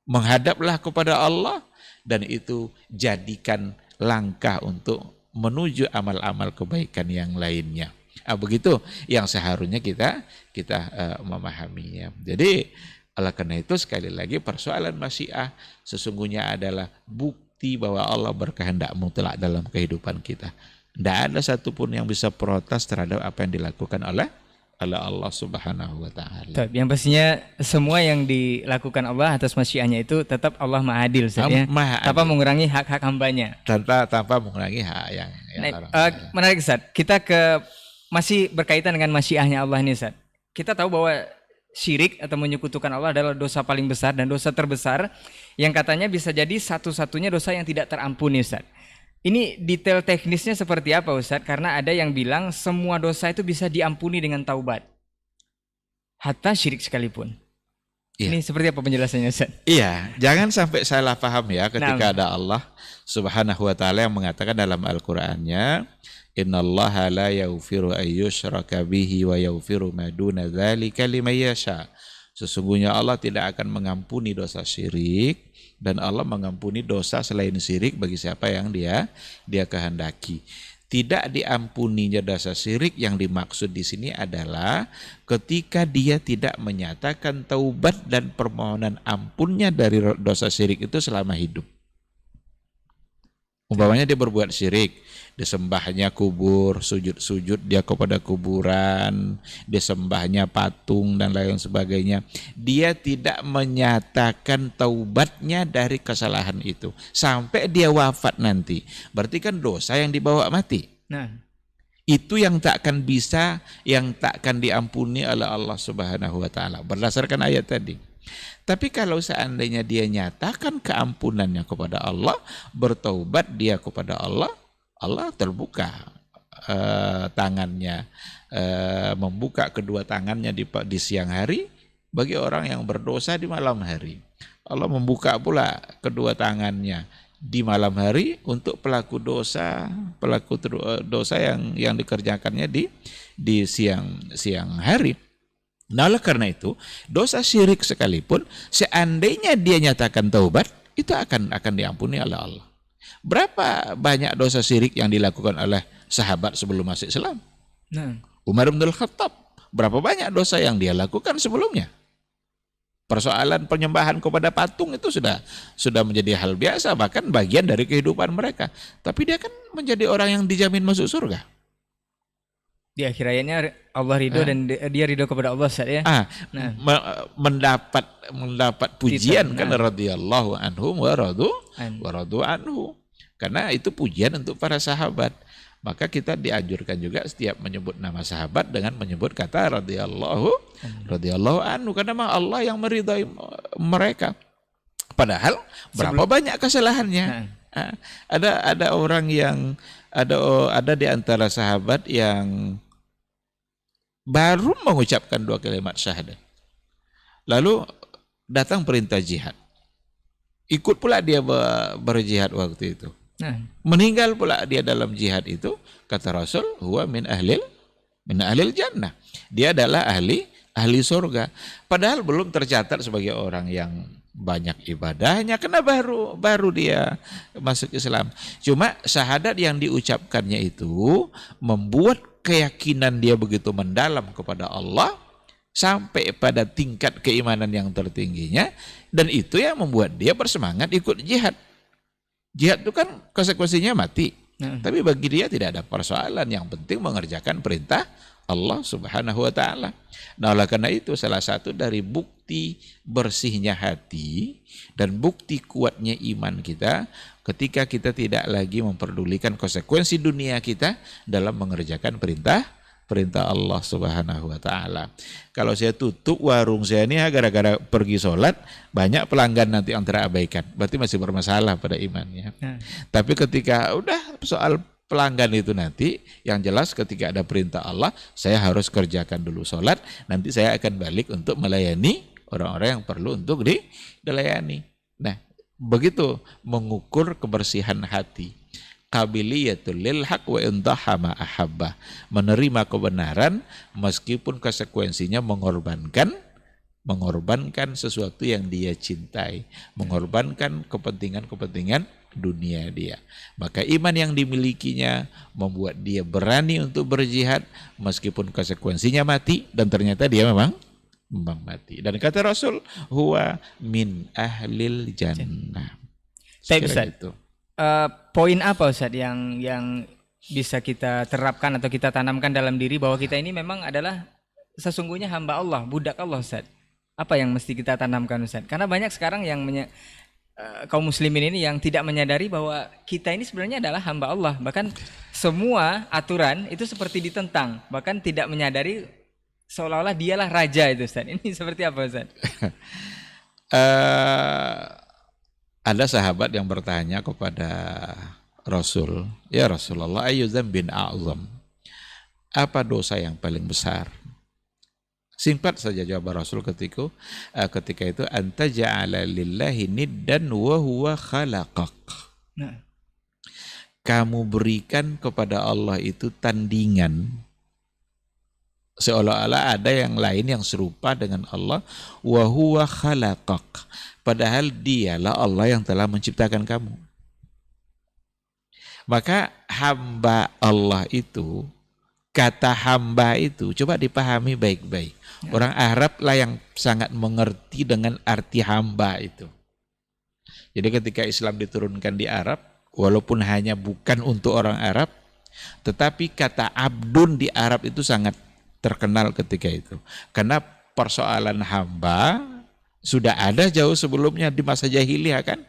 menghadaplah kepada Allah, dan itu jadikan langkah untuk menuju amal-amal kebaikan yang lainnya. Begitu yang seharusnya kita memahaminya. Jadi oleh karena itu sekali lagi persoalan masyiah sesungguhnya adalah bukti bahwa Allah berkehendak mutlak dalam kehidupan kita. Tidak ada satupun yang bisa protes terhadap apa yang dilakukan oleh Allah Subhanahu wa taala. Yang pastinya semua yang dilakukan Allah atas masyiahnya itu tetap Allah Maha Adil, ya. Tanpa mengurangi hak-hak hambanya. Tanpa mengurangi hak yang menarik, Ustaz. Kita masih berkaitan dengan masyiahnya Allah ini, Ustaz. Kita tahu bahwa syirik atau menyekutukan Allah adalah dosa paling besar dan dosa terbesar yang katanya bisa jadi satu-satunya dosa yang tidak terampuni, Ustaz. Ini detail teknisnya seperti apa, Ustaz? Karena ada yang bilang semua dosa itu bisa diampuni dengan taubat. Hatta syirik sekalipun. Iya. Ini seperti apa penjelasannya, Ustaz? Iya, jangan sampai salah paham ya ketika ada Allah Subhanahu wa taala yang mengatakan dalam Al-Qur'annya, "Innallaha la yaghfiru ayyushraka bihi wa yaghfiru ma duna dzalika liman yasha." Sesungguhnya Allah tidak akan mengampuni dosa syirik, dan Allah mengampuni dosa selain syirik bagi siapa yang dia kehendaki. Tidak diampuninya dosa syirik yang dimaksud di sini adalah ketika dia tidak menyatakan taubat dan permohonan ampunnya dari dosa syirik itu selama hidup. Umpamanya dia berbuat syirik, disembahnya kubur, sujud-sujud dia kepada kuburan, disembahnya patung dan lain sebagainya. Dia tidak menyatakan taubatnya dari kesalahan itu sampai dia wafat nanti. Berarti kan dosa yang dibawa mati. Nah, itu yang tak akan diampuni oleh Allah Subhanahu wa taala berdasarkan ayat tadi. Tapi kalau seandainya dia nyatakan keampunannya kepada Allah, bertaubat dia kepada Allah, Allah terbuka tangannya, membuka kedua tangannya di siang hari bagi orang yang berdosa di malam hari. Allah membuka pula kedua tangannya di malam hari untuk pelaku dosa yang dikerjakannya di siang hari. Nah, oleh karena itu, dosa syirik sekalipun seandainya dia nyatakan taubat, itu akan diampuni oleh Allah. Berapa banyak dosa syirik yang dilakukan oleh sahabat sebelum masuk Islam? Nah, Umar bin Khattab, berapa banyak dosa yang dia lakukan sebelumnya? Persoalan penyembahan kepada patung itu sudah menjadi hal biasa, bahkan bagian dari kehidupan mereka. Tapi dia kan menjadi orang yang dijamin masuk surga. Di akhir ayatnya Allah ridho dan dia ridho kepada Allah, ya. Mendapat pujian kan radhiyallahu anhum wa radu anhu. Karena itu pujian untuk para sahabat. Maka kita dianjurkan juga setiap menyebut nama sahabat dengan menyebut kata radhiyallahu anhu, karena memang Allah yang meridai mereka. Padahal berapa banyak kesalahannya. Ada orang yang ada di antara sahabat yang baru mengucapkan 2 kalimat syahadat. Lalu datang perintah jihad. Ikut pula dia berjihad waktu itu. Nah, Meninggal pula dia dalam jihad itu, kata Rasul, huwa min ahlil jannah. Dia adalah ahli surga. Padahal belum tercatat sebagai orang yang banyak ibadahnya, karena baru dia masuk Islam. Cuma syahadat yang diucapkannya itu membuat keyakinan dia begitu mendalam kepada Allah sampai pada tingkat keimanan yang tertingginya, dan itu yang membuat dia bersemangat ikut jihad. Jihad itu kan konsekuensinya mati. Tapi bagi dia tidak ada persoalan, yang penting mengerjakan perintah Allah Subhanahu wa taala. Nah, oleh karena itu salah satu dari bukti bersihnya hati dan bukti kuatnya iman kita ketika kita tidak lagi memperdulikan konsekuensi dunia kita dalam mengerjakan perintah Allah Subhanahu wa taala. Kalau saya tutup warung saya ini gara-gara pergi sholat, banyak pelanggan nanti yang terabaikan. Berarti masih bermasalah pada imannya. Tapi ketika udah soal pelanggan itu nanti, yang jelas ketika ada perintah Allah, saya harus kerjakan dulu sholat, nanti saya akan balik untuk melayani orang-orang yang perlu untuk dilayani. Nah, begitu mengukur kebersihan hati. Qabiliyatul lil haq wa intaha ma ahabba. Menerima kebenaran meskipun konsekuensinya mengorbankan sesuatu yang dia cintai, mengorbankan kepentingan dunia dia. Maka iman yang dimilikinya membuat dia berani untuk berjihad meskipun konsekuensinya mati, dan ternyata dia memang mati. Dan kata Rasul, huwa min ahlil jannah. Ustaz, Itu. poin apa Ustaz yang bisa kita terapkan atau kita tanamkan dalam diri bahwa kita ini memang adalah sesungguhnya hamba Allah, budak Allah, Ustaz? Apa yang mesti kita tanamkan, Ustaz? Karena banyak sekarang yang kaum muslimin ini yang tidak menyadari bahwa kita ini sebenarnya adalah hamba Allah. Bahkan semua aturan itu seperti ditentang, bahkan tidak menyadari seolah-olah dialah raja itu, Ustaz. Ini seperti apa, Ustaz? Ada sahabat yang bertanya kepada Rasul, ya Rasulullah, ayu dzambin a'zam, apa dosa yang paling besar? Singkat saja jawaban Rasul ketika itu, anta ja'ala lillahi niddan wa huwa khalaqak. Kamu berikan kepada Allah itu tandingan, seolah-olah ada yang lain yang serupa dengan Allah, wa huwa khalaqak, padahal dialah Allah yang telah menciptakan kamu. Maka hamba Allah itu, kata hamba itu coba dipahami baik-baik. Orang Arab lah yang sangat mengerti dengan arti hamba itu. Jadi ketika Islam diturunkan di Arab, walaupun hanya bukan untuk orang Arab, tetapi kata abdun di Arab itu sangat terkenal ketika itu. Karena persoalan hamba sudah ada jauh sebelumnya di masa jahiliyah kan.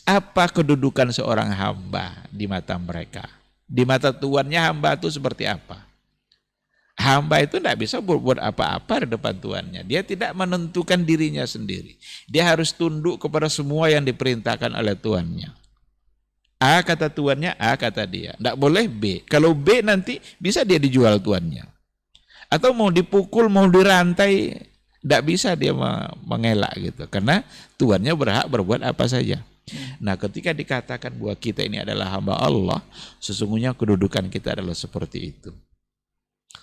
Apa kedudukan seorang hamba di mata mereka? Di mata tuannya hamba itu seperti apa? Hamba itu tidak bisa berbuat apa-apa di depan tuannya. Dia tidak menentukan dirinya sendiri. Dia harus tunduk kepada semua yang diperintahkan oleh tuannya. A kata tuannya, A kata dia. Tidak boleh B. Kalau B nanti bisa dia dijual tuannya. Atau mau dipukul, mau dirantai, tidak bisa dia mengelak gitu. Karena tuannya berhak berbuat apa saja. Nah, ketika dikatakan bahwa kita ini adalah hamba Allah, sesungguhnya kedudukan kita adalah seperti itu.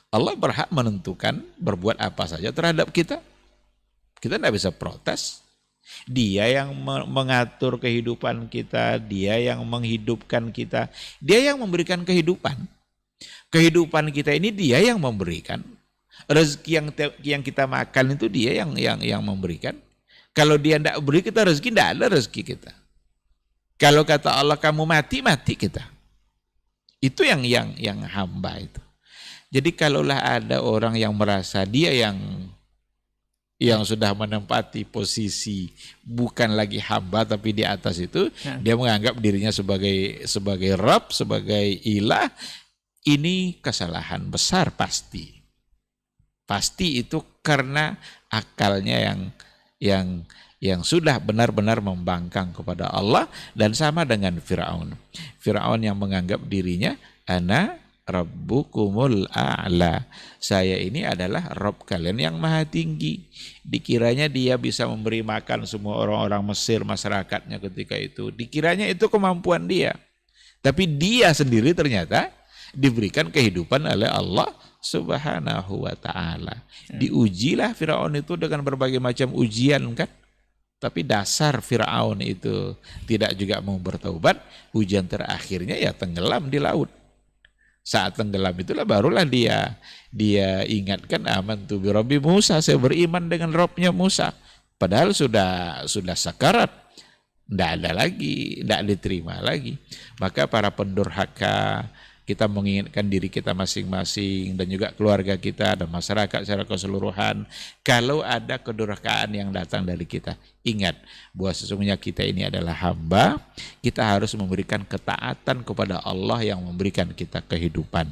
Allah berhak menentukan berbuat apa saja terhadap kita. Kita tidak bisa protes. Dia yang mengatur kehidupan kita, dia yang menghidupkan kita, dia yang memberikan kehidupan. Kehidupan kita ini dia yang memberikan. Rezeki yang kita makan itu dia yang memberikan. Kalau dia tidak beri kita rezeki, tidak ada rezeki kita. Kalau kata Allah kamu mati, mati kita. Itu yang hamba itu. Jadi kalaulah ada orang yang merasa dia yang sudah menempati posisi bukan lagi hamba tapi di atas itu, dia menganggap dirinya sebagai Rabb, sebagai ilah, ini kesalahan besar pasti. Pasti itu karena akalnya yang sudah benar-benar membangkang kepada Allah, dan sama dengan Fir'aun. Fir'aun yang menganggap dirinya ana rabbukumul a'la, saya ini adalah Rabb kalian yang maha tinggi. Dikiranya dia bisa memberi makan semua orang-orang Mesir, masyarakatnya ketika itu. Dikiranya itu kemampuan dia. Tapi dia sendiri ternyata diberikan kehidupan oleh Allah Subhanahu wa ta'ala. Diujilah Firaun itu dengan berbagai macam ujian kan. Tapi dasar Firaun itu tidak juga mau bertaubat, ujian terakhirnya ya tenggelam di laut. Saat tenggelam itulah barulah dia ingatkan, amantu bi Rabbi Musa, saya beriman dengan Rabbnya Musa. Padahal sudah sakarat. Tidak ada lagi, tidak diterima lagi. Maka para pendurhaka, kita mengingatkan diri kita masing-masing dan juga keluarga kita dan masyarakat secara keseluruhan. Kalau ada kedurhakaan yang datang dari kita, ingat bahwa sesungguhnya kita ini adalah hamba. Kita harus memberikan ketaatan kepada Allah yang memberikan kita kehidupan.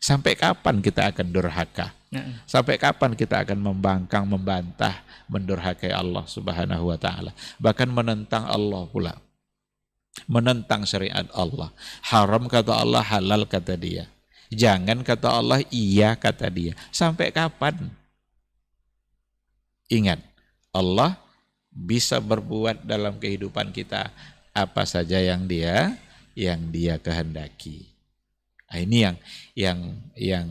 Sampai kapan kita akan durhaka? Sampai kapan kita akan membangkang, membantah, mendurhakai Allah Subhanahu wa ta'ala? Bahkan menentang Allah pula. Menentang syariat Allah. Haram kata Allah, halal kata dia. Jangan kata Allah, iya kata dia. Sampai kapan? Ingat, Allah bisa berbuat dalam kehidupan kita apa saja yang dia kehendaki. Nah, ini yang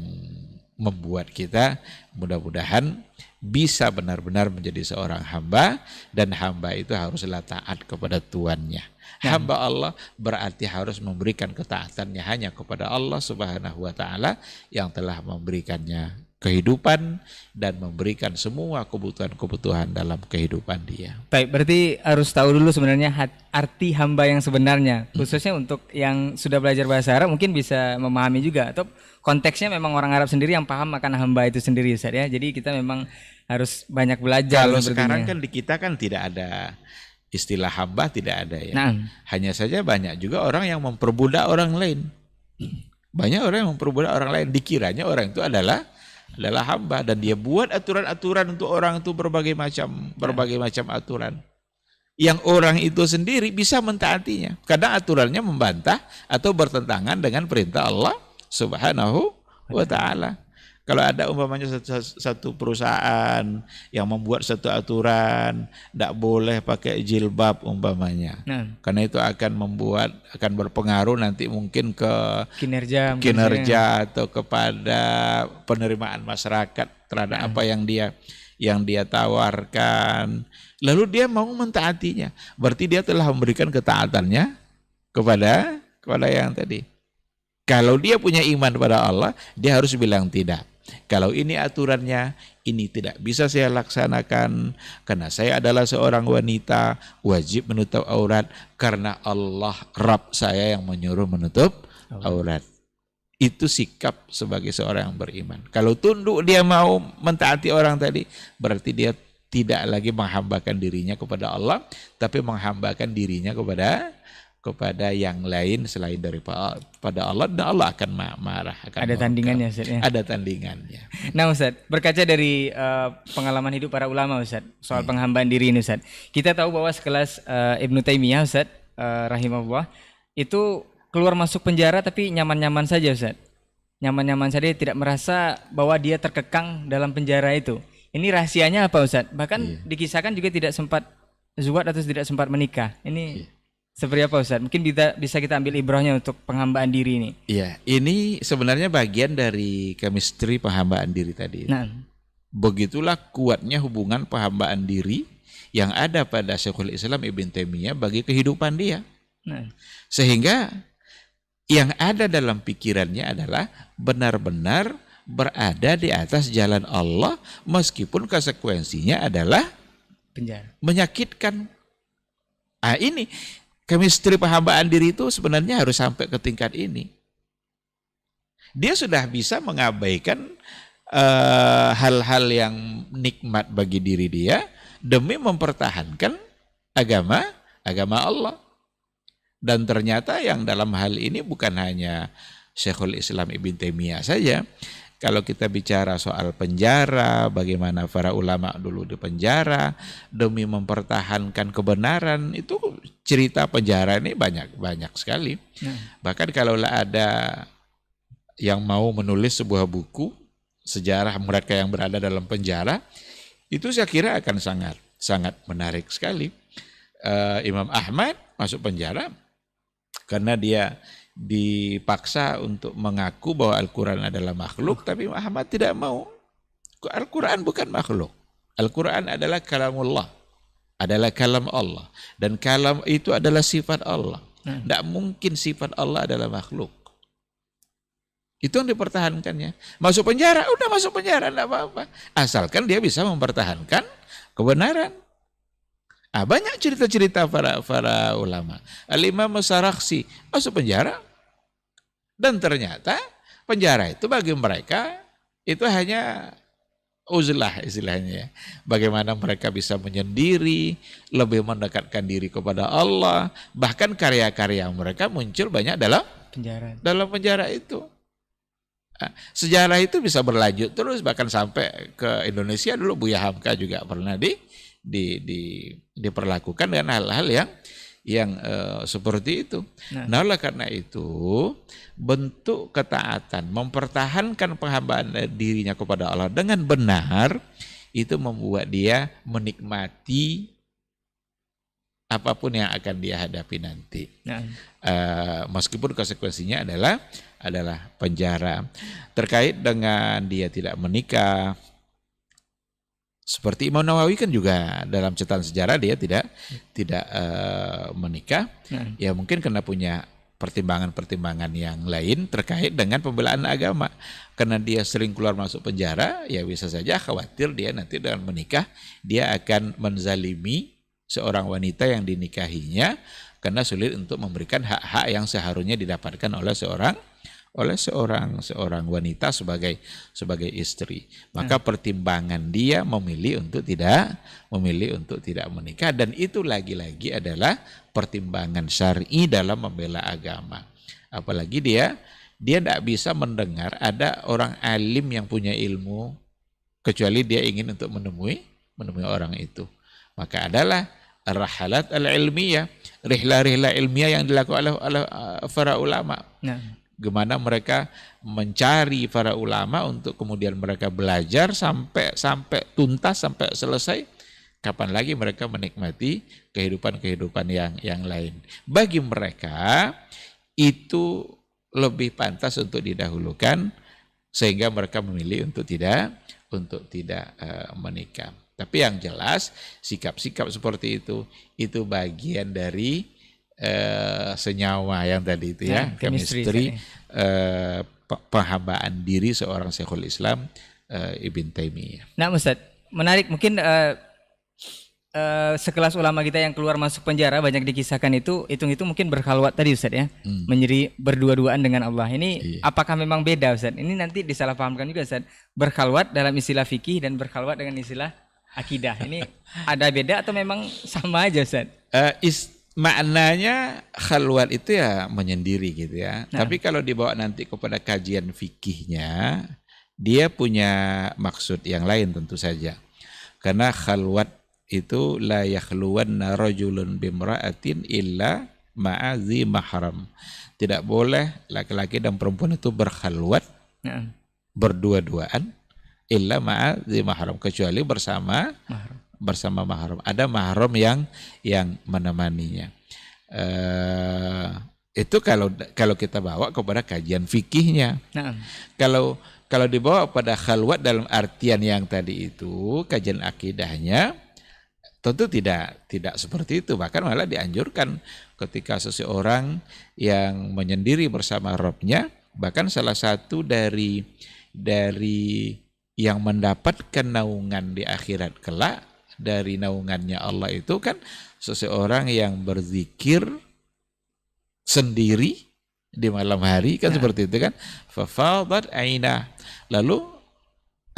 membuat kita mudah-mudahan bisa benar-benar menjadi seorang hamba, dan hamba itu haruslah taat kepada tuannya. Hamba Allah berarti harus memberikan ketaatannya hanya kepada Allah Subhanahu wa ta'ala yang telah memberikannya kehidupan dan memberikan semua kebutuhan-kebutuhan dalam kehidupan dia. Baik, berarti harus tahu dulu sebenarnya arti hamba yang sebenarnya, khususnya untuk yang sudah belajar bahasa Arab mungkin bisa memahami juga, atau konteksnya memang orang Arab sendiri yang paham akan hamba itu sendiri, Ustaz ya. Jadi kita memang harus banyak belajar. Kalau sekarang kan di kita kan tidak ada istilah hamba, tidak ada ya. Nah. Hanya saja banyak juga orang yang memperbudak orang lain. Banyak orang yang memperbudak orang lain, dikiranya orang itu adalah hamba, dan dia buat aturan-aturan untuk orang itu berbagai macam aturan. Yang orang itu sendiri bisa mentaatinya. Kadang aturannya membantah atau bertentangan dengan perintah Allah Subhanahu wa ta'ala. Kalau ada umpamanya satu perusahaan yang membuat satu aturan, tidak boleh pakai jilbab umpamanya. Karena itu akan berpengaruh nanti mungkin ke kinerja atau kepada penerimaan masyarakat terhadap apa yang dia tawarkan. Lalu dia mau mentaatinya. Berarti dia telah memberikan ketaatannya kepada yang tadi. Kalau dia punya iman pada Allah, dia harus bilang tidak. Kalau ini aturannya, ini tidak bisa saya laksanakan karena saya adalah seorang wanita, wajib menutup aurat karena Allah Rabb saya yang menyuruh menutup aurat. Itu sikap sebagai seorang yang beriman. Kalau tunduk dia mau mentaati orang tadi, berarti dia tidak lagi menghambakan dirinya kepada Allah, tapi menghambakan dirinya kepada yang lain selain daripada Allah, dan Allah akan marah. Ada tandingannya, Ustaz ya? Ada tandingannya. Nah Ustaz, berkaca dari pengalaman hidup para ulama Ustaz, soal penghambaan diri ini Ustaz, kita tahu bahwa sekelas Ibnu Taimiyah Ustaz, rahimahullah, itu keluar masuk penjara tapi nyaman-nyaman saja Ustaz. Nyaman-nyaman saja, tidak merasa bahwa dia terkekang dalam penjara itu. Ini rahasianya apa Ustaz? Bahkan dikisahkan juga tidak sempat zuhud atau tidak sempat menikah. Ini seperti apa Ustaz? Mungkin bisa kita ambil ibrahnya untuk penghambaan diri ini. Iya, ini sebenarnya bagian dari chemistry penghambaan diri tadi. Nah, begitulah kuatnya hubungan penghambaan diri yang ada pada Syekhul Islam Ibn Taimiyah bagi kehidupan dia. Nah, sehingga yang ada dalam pikirannya adalah benar-benar berada di atas jalan Allah meskipun konsekuensinya adalah penjara, menyakitkan. Ah, ini chemistry penghambaan diri itu sebenarnya harus sampai ke tingkat ini. Dia sudah bisa mengabaikan hal-hal yang nikmat bagi diri dia demi mempertahankan agama Allah. Dan ternyata yang dalam hal ini bukan hanya Syekhul Islam Ibn Taimiyah saja. kalau kita bicara soal penjara, bagaimana para ulama dulu di penjara demi mempertahankan kebenaran, itu cerita penjara ini banyak sekali. Bahkan kalau ada yang mau menulis sebuah buku sejarah mereka yang berada dalam penjara, itu saya kira akan sangat menarik sekali. Imam Ahmad masuk penjara karena dia dipaksa untuk mengaku bahwa Al-Quran adalah makhluk, tapi Imam Ahmad tidak mau. Al-Quran bukan makhluk. Al-Quran adalah kalamullah, adalah kalam Allah, dan kalam itu adalah sifat Allah. Tidak mungkin sifat Allah adalah makhluk. Itu yang dipertahankannya. Masuk penjara, udah masuk penjara, tidak apa-apa. Asalkan dia bisa mempertahankan kebenaran. Banyak cerita-cerita para ulama. Al-Imam Sarakhsi masuk penjara. Dan ternyata penjara itu bagi mereka itu hanya uzlah istilahnya. Bagaimana mereka bisa menyendiri, lebih mendekatkan diri kepada Allah. Bahkan karya-karya mereka muncul banyak dalam penjara itu. Sejarah itu bisa berlanjut terus, bahkan sampai ke Indonesia dulu Buya Hamka juga pernah diperlakukan dengan hal-hal yang seperti itu. Nah, oleh karena itu bentuk ketaatan, mempertahankan penghambaan dirinya kepada Allah dengan benar, itu membuat dia menikmati apapun yang akan dia hadapi nanti. Meskipun konsekuensinya adalah penjara. Terkait dengan dia tidak menikah, seperti Imam Nawawi kan juga dalam catatan sejarah dia tidak menikah. Ya mungkin karena punya pertimbangan-pertimbangan yang lain terkait dengan pembelaan agama. Karena dia sering keluar masuk penjara, ya bisa saja khawatir dia nanti dengan menikah dia akan menzalimi seorang wanita yang dinikahinya, karena sulit untuk memberikan hak-hak yang seharusnya didapatkan oleh seorang wanita sebagai istri. Maka pertimbangan dia memilih untuk tidak menikah, dan itu lagi-lagi adalah pertimbangan syar'i dalam membela agama. Apalagi dia tidak bisa mendengar ada orang alim yang punya ilmu kecuali dia ingin untuk menemui orang itu. Maka adalah rahalat al-ilmiyah, rihlah-rihlah ilmiah yang dilakukan oleh para ulama. Gimana mereka mencari para ulama untuk kemudian mereka belajar sampai tuntas, sampai selesai. Kapan lagi mereka menikmati kehidupan yang lain? Bagi mereka itu lebih pantas untuk didahulukan, sehingga mereka memilih untuk tidak menikah. Tapi yang jelas sikap-sikap seperti itu bagian dari senyawa yang tadi itu ya, chemistry penghambaan diri seorang Syekhul Islam Ibn Taimiyah. Nah Ustaz, menarik, mungkin sekelas ulama kita yang keluar masuk penjara banyak dikisahkan itu, hitung-hitung mungkin berkhalwat tadi Ustaz ya, menyeri berdua-duaan dengan Allah. Ini apakah memang beda Ustaz? Ini nanti disalahpahamkan juga Ustaz, berkhalwat dalam istilah fikih dan berkhalwat dengan istilah akidah. Ini ada beda atau memang sama aja Ustaz? Maknanya khalwat itu ya menyendiri gitu ya. Tapi kalau dibawa nanti kepada kajian fikihnya, dia punya maksud yang lain tentu saja. Karena khalwat itu la yakhluwanna rajulun bimra'atin illa ma'azi mahram. Tidak boleh laki-laki dan perempuan itu berkhalwat, berdua-duaan, illa ma'azi mahram, kecuali bersama mahram. Ada mahram yang menemaninya. Itu kalau kita bawa kepada kajian fikihnya. Kalau dibawa pada khalwat dalam artian yang tadi itu, kajian akidahnya, tentu tidak seperti itu. Bahkan malah dianjurkan ketika seseorang yang menyendiri bersama Rabbnya, bahkan salah satu dari yang mendapatkan naungan di akhirat kelak dari naungannya Allah itu kan seseorang yang berzikir sendiri di malam hari kan, seperti itu kan. Fafadat ainah, lalu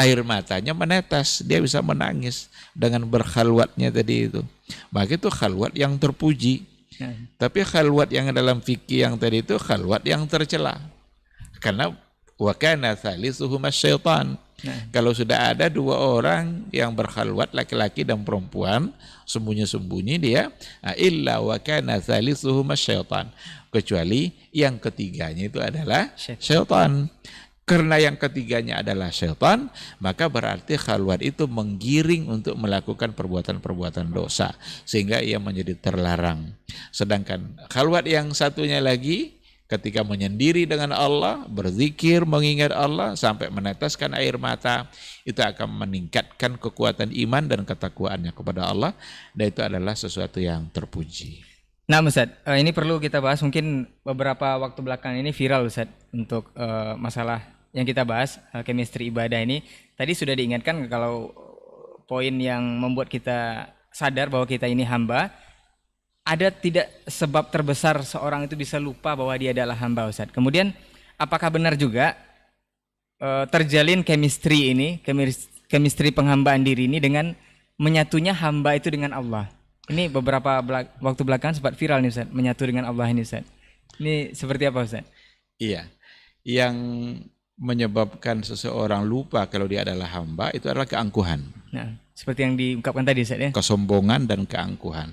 air matanya menetes, dia bisa menangis dengan berkhalwatnya tadi itu. Maka itu khalwat yang terpuji. Tapi khalwat yang dalam fikih yang tadi itu khalwat yang tercela. Karena wa kana thalisuhuma syaitan. Kalau sudah ada dua orang yang berkhalwat, laki-laki dan perempuan, sembunyi-sembunyi dia, illa wa kana thalisuhuma syaitan, kecuali yang ketiganya itu adalah syaitan. Karena yang ketiganya adalah syaitan, maka berarti khalwat itu menggiring untuk melakukan perbuatan-perbuatan dosa, sehingga ia menjadi terlarang. Sedangkan khalwat yang satunya lagi, ketika menyendiri dengan Allah, berzikir, mengingat Allah, sampai meneteskan air mata, itu akan meningkatkan kekuatan iman dan ketakwaannya kepada Allah, dan itu adalah sesuatu yang terpuji. Nah Ustaz, ini perlu kita bahas, mungkin beberapa waktu belakang ini viral Ustaz, untuk masalah yang kita bahas, chemistry ibadah ini. Tadi sudah diingatkan kalau poin yang membuat kita sadar bahwa kita ini hamba, ada tidak sebab terbesar seorang itu bisa lupa bahwa dia adalah hamba, Ustaz. Kemudian apakah benar juga terjalin chemistry ini, chemistry penghambaan diri ini dengan menyatunya hamba itu dengan Allah? Ini beberapa waktu belakangan sempat viral nih Ustaz, menyatu dengan Allah ini Ustaz. Ini seperti apa Ustaz? Iya, yang menyebabkan seseorang lupa kalau dia adalah hamba itu adalah keangkuhan. Nah, seperti yang diungkapkan tadi Ustaz ya. Kesombongan dan keangkuhan.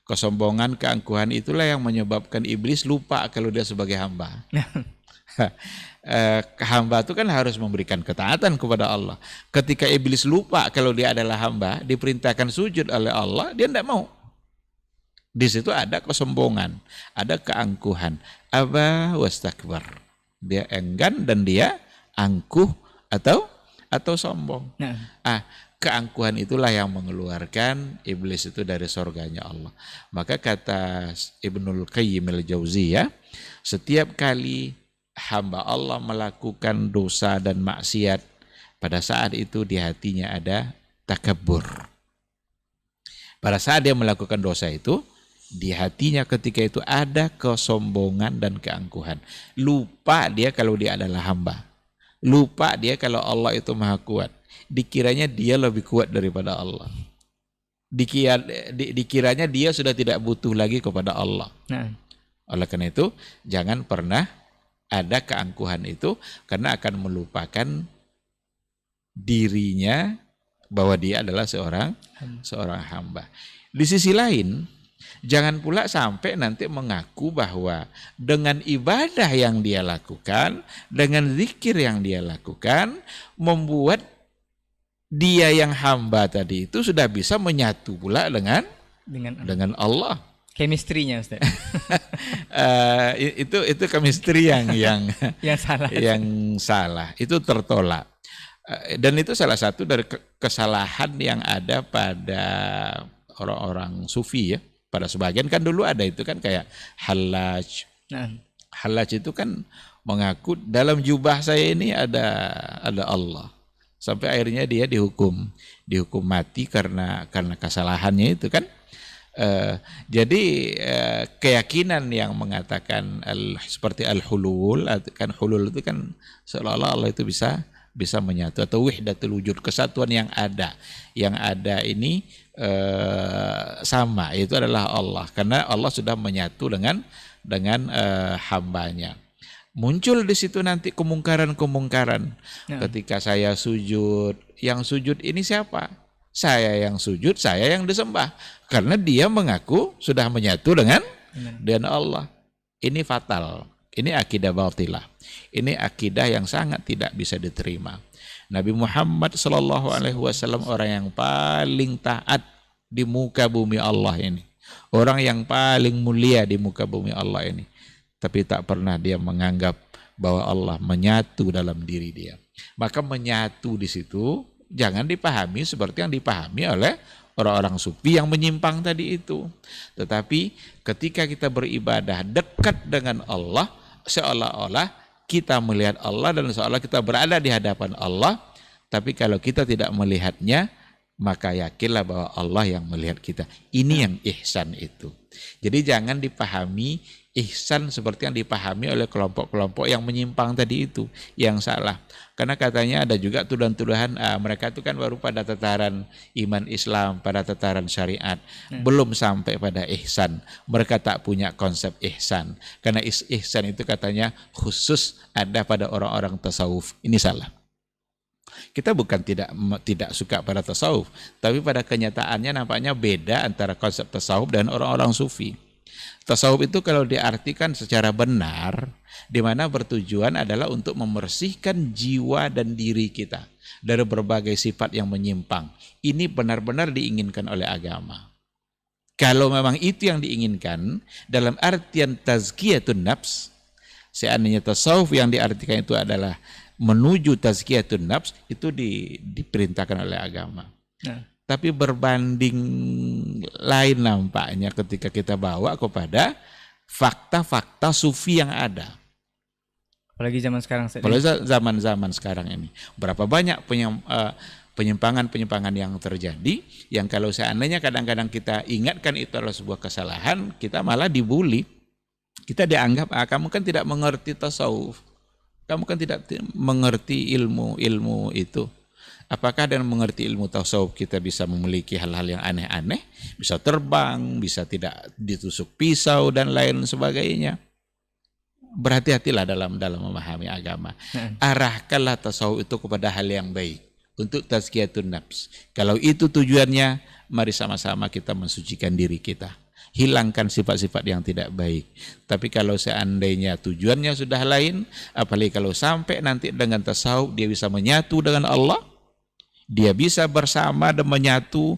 Kesombongan, keangkuhan itulah yang menyebabkan iblis lupa kalau dia sebagai hamba. Hamba itu kan harus memberikan ketaatan kepada Allah. Ketika iblis lupa kalau dia adalah hamba, diperintahkan sujud oleh Allah, dia tidak mau. Di situ ada kesombongan, ada keangkuhan. Aba wastakbar. Dia enggan dan dia angkuh atau sombong. Keangkuhan itulah yang mengeluarkan iblis itu dari surganya Allah. Maka kata Ibnul Qayyim al-Jauziyah, setiap kali hamba Allah melakukan dosa dan maksiat, pada saat itu di hatinya ada takabur. Pada saat dia melakukan dosa itu, di hatinya ketika itu ada kesombongan dan keangkuhan. Lupa dia kalau dia adalah hamba. Lupa dia kalau Allah itu maha kuat. Dikiranya dia lebih kuat daripada Allah. Dikiranya dia sudah tidak butuh lagi kepada Allah. Oleh karena itu, jangan pernah ada keangkuhan itu, karena akan melupakan dirinya bahwa dia adalah seorang hamba. Di sisi lain, jangan pula sampai nanti mengaku bahwa dengan ibadah yang dia lakukan, dengan zikir yang dia lakukan, membuat dia yang hamba tadi itu sudah bisa menyatu pula dengan Allah. Chemistry-nya Ustaz. Itu chemistry yang salah. Yang salah. Itu tertolak. Dan itu salah satu dari kesalahan yang ada pada orang-orang sufi ya. Pada sebagian kan dulu ada itu kan kayak Hallaj. Hallaj itu kan mengaku dalam jubah saya ini ada Allah. Sampai akhirnya dia dihukum mati karena kesalahannya itu kan. Jadi keyakinan yang mengatakan seperti al-hulul, kan hulul itu kan seolah-olah Allah itu bisa menyatu, atau wahdatul wujud, kesatuan yang ada ini sama, itu adalah Allah, karena Allah sudah menyatu dengan hambanya. Muncul di situ nanti kemungkaran. Ketika saya sujud, yang sujud ini siapa? Saya yang sujud, saya yang disembah. Karena dia mengaku sudah menyatu dengan Allah. Ini fatal. Ini akidah batilah. Ini akidah yang sangat tidak bisa diterima. Nabi Muhammad SAW orang yang paling taat di muka bumi Allah ini. Orang yang paling mulia di muka bumi Allah ini. Tapi tak pernah dia menganggap bahwa Allah menyatu dalam diri dia. Maka menyatu di situ jangan dipahami seperti yang dipahami oleh orang-orang sufi yang menyimpang tadi itu. Tetapi ketika kita beribadah dekat dengan Allah, seolah-olah kita melihat Allah dan seolah kita berada di hadapan Allah. Tapi kalau kita tidak melihatnya, maka yakinlah bahwa Allah yang melihat kita. Ini yang ihsan itu. Jadi jangan dipahami ihsan seperti yang dipahami oleh kelompok-kelompok yang menyimpang tadi itu, yang salah. Karena katanya ada juga tuduhan-tuduhan, mereka itu kan baru pada tataran iman Islam, pada tataran syariat, belum sampai pada ihsan. Mereka tak punya konsep ihsan. Karena ihsan itu katanya khusus ada pada orang-orang tasawuf. Ini salah. Kita bukan tidak suka pada tasawuf, tapi pada kenyataannya nampaknya beda antara konsep tasawuf dan orang-orang sufi. Tasawuf itu kalau diartikan secara benar, di mana bertujuan adalah untuk membersihkan jiwa dan diri kita dari berbagai sifat yang menyimpang. Ini benar-benar diinginkan oleh agama. Kalau memang itu yang diinginkan, dalam artian tazkiyatun nafs, seandainya tasawuf yang diartikan itu adalah menuju tazkiyatun nafs, itu diperintahkan oleh agama. Tapi berbanding lain nampaknya ketika kita bawa kepada fakta-fakta sufi yang ada. Apalagi zaman sekarang. Apalagi zaman-zaman sekarang ini. Berapa banyak penyimpangan-penyimpangan yang terjadi, yang kalau seandainya kadang-kadang kita ingatkan itu adalah sebuah kesalahan, kita malah dibully. Kita dianggap, kamu kan tidak mengerti tasawuf. Kamu kan tidak mengerti ilmu itu. Apakah dengan mengerti ilmu tasawuf kita bisa memiliki hal-hal yang aneh-aneh, bisa terbang, bisa tidak ditusuk pisau dan lain sebagainya? Berhati-hatilah dalam memahami agama. Arahkanlah tasawuf itu kepada hal yang baik untuk tazkiyatun nafs. Kalau itu tujuannya, mari sama-sama kita mensucikan diri kita. Hilangkan sifat-sifat yang tidak baik. Tapi kalau seandainya tujuannya sudah lain, apalagi kalau sampai nanti dengan tasawuf dia bisa menyatu dengan Allah, dia bisa bersama dan menyatu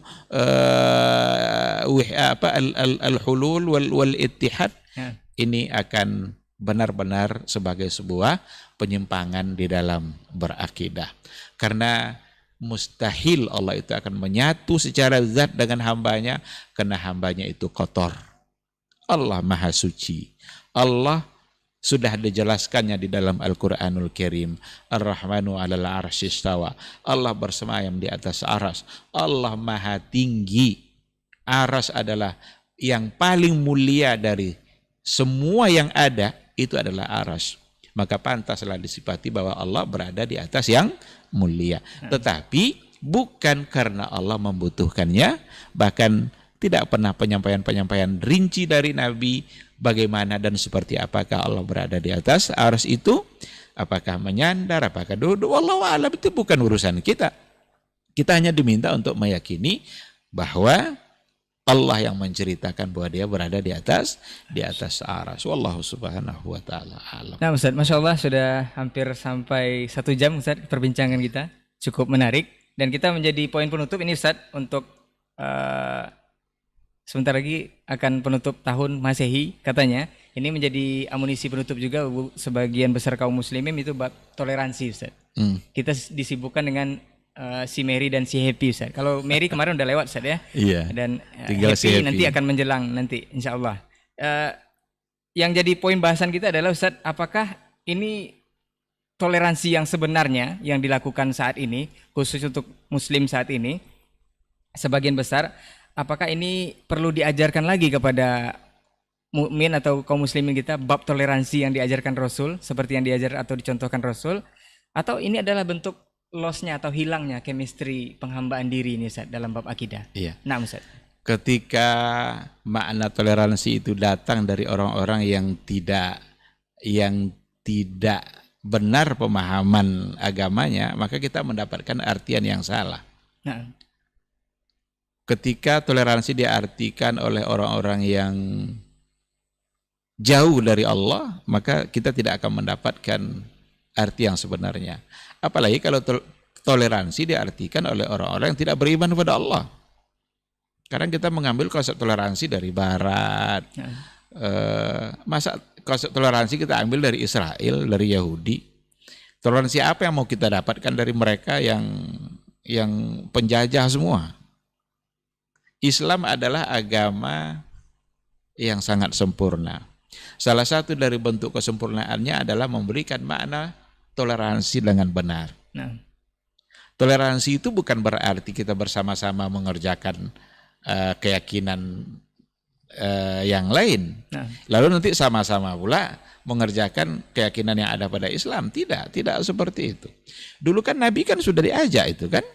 al-hulul wal ittihad. Ini akan benar-benar sebagai sebuah penyimpangan di dalam berakidah. Karena mustahil Allah itu akan menyatu secara zat dengan hambanya, karena hambanya itu kotor. Allah Maha Suci. Allah sudah dijelaskannya di dalam Al-Quranul Karim. Ar-Rahmanu 'alal 'arsy istawa. Allah bersemayam di atas aras. Allah Maha Tinggi. Aras adalah yang paling mulia dari semua yang ada, itu adalah aras. Maka pantaslah disifati bahwa Allah berada di atas yang mulia. Tetapi bukan karena Allah membutuhkannya, bahkan tidak pernah penyampaian-penyampaian rinci dari Nabi bagaimana dan seperti apakah Allah berada di atas arsy itu, apakah menyandar, apakah duduk, wallahu a'lam, itu bukan urusan kita. Kita hanya diminta untuk meyakini bahwa Allah yang menceritakan bahwa dia berada di atas arsy. Wallahu subhanahu wa ta'ala alam. Nah Ustaz, Masya Allah sudah hampir sampai 1 jam Ustaz perbincangan kita. Cukup menarik. Dan kita menjadi poin penutup ini Ustaz untuk sebentar lagi akan penutup tahun Masehi katanya. Ini menjadi amunisi penutup juga sebagian besar kaum muslimin itu bab toleransi Ustaz. Kita disibukkan dengan si Mary dan si Happy Ustaz. Kalau Mary kemarin udah lewat Ustaz ya. Iya. Dan tinggal Happy si Happy nanti akan menjelang nanti insya Allah. Yang jadi poin bahasan kita adalah Ustaz, apakah ini toleransi yang sebenarnya yang dilakukan saat ini, khusus untuk muslim saat ini, sebagian besar, apakah ini perlu diajarkan lagi kepada mukmin atau kaum muslimin kita, bab toleransi yang diajarkan Rasul, seperti yang diajar atau dicontohkan Rasul, atau ini adalah bentuk loss-nya atau hilangnya chemistry penghambaan diri ini Ustaz dalam bab akidah? Iya. Nah Ustaz, ketika makna toleransi itu datang dari orang-orang yang tidak benar pemahaman agamanya, maka kita mendapatkan artian yang salah. nah, Ketika toleransi diartikan oleh orang-orang yang jauh dari Allah, maka kita tidak akan mendapatkan arti yang sebenarnya. Apalagi kalau toleransi diartikan oleh orang-orang yang tidak beriman kepada Allah. Sekarang kita mengambil konsep toleransi dari Barat. Masa konsep toleransi kita ambil dari Israel, dari Yahudi? Toleransi apa yang mau kita dapatkan dari mereka yang penjajah semua? Islam adalah agama yang sangat sempurna. Salah satu dari bentuk kesempurnaannya adalah memberikan makna toleransi dengan benar. nah, Toleransi itu bukan berarti kita bersama-sama mengerjakan keyakinan yang lain. Nah, Lalu nanti sama-sama pula mengerjakan keyakinan yang ada pada Islam. Tidak seperti itu. Dulu kan Nabi kan sudah diajak itu kan,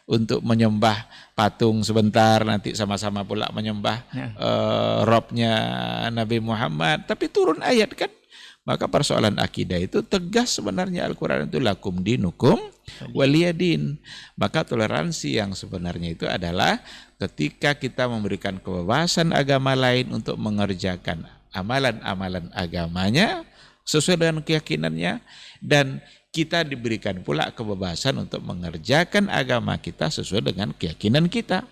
untuk menyembah patung sebentar, nanti sama-sama pula menyembah Robnya Nabi Muhammad. Tapi turun ayat kan. Maka persoalan akidah itu tegas sebenarnya Al-Quran itu lakum dinukum waliyadin. Maka toleransi yang sebenarnya itu adalah ketika kita memberikan kebebasan agama lain untuk mengerjakan amalan-amalan agamanya sesuai dengan keyakinannya, dan kita diberikan pula kebebasan untuk mengerjakan agama kita sesuai dengan keyakinan kita.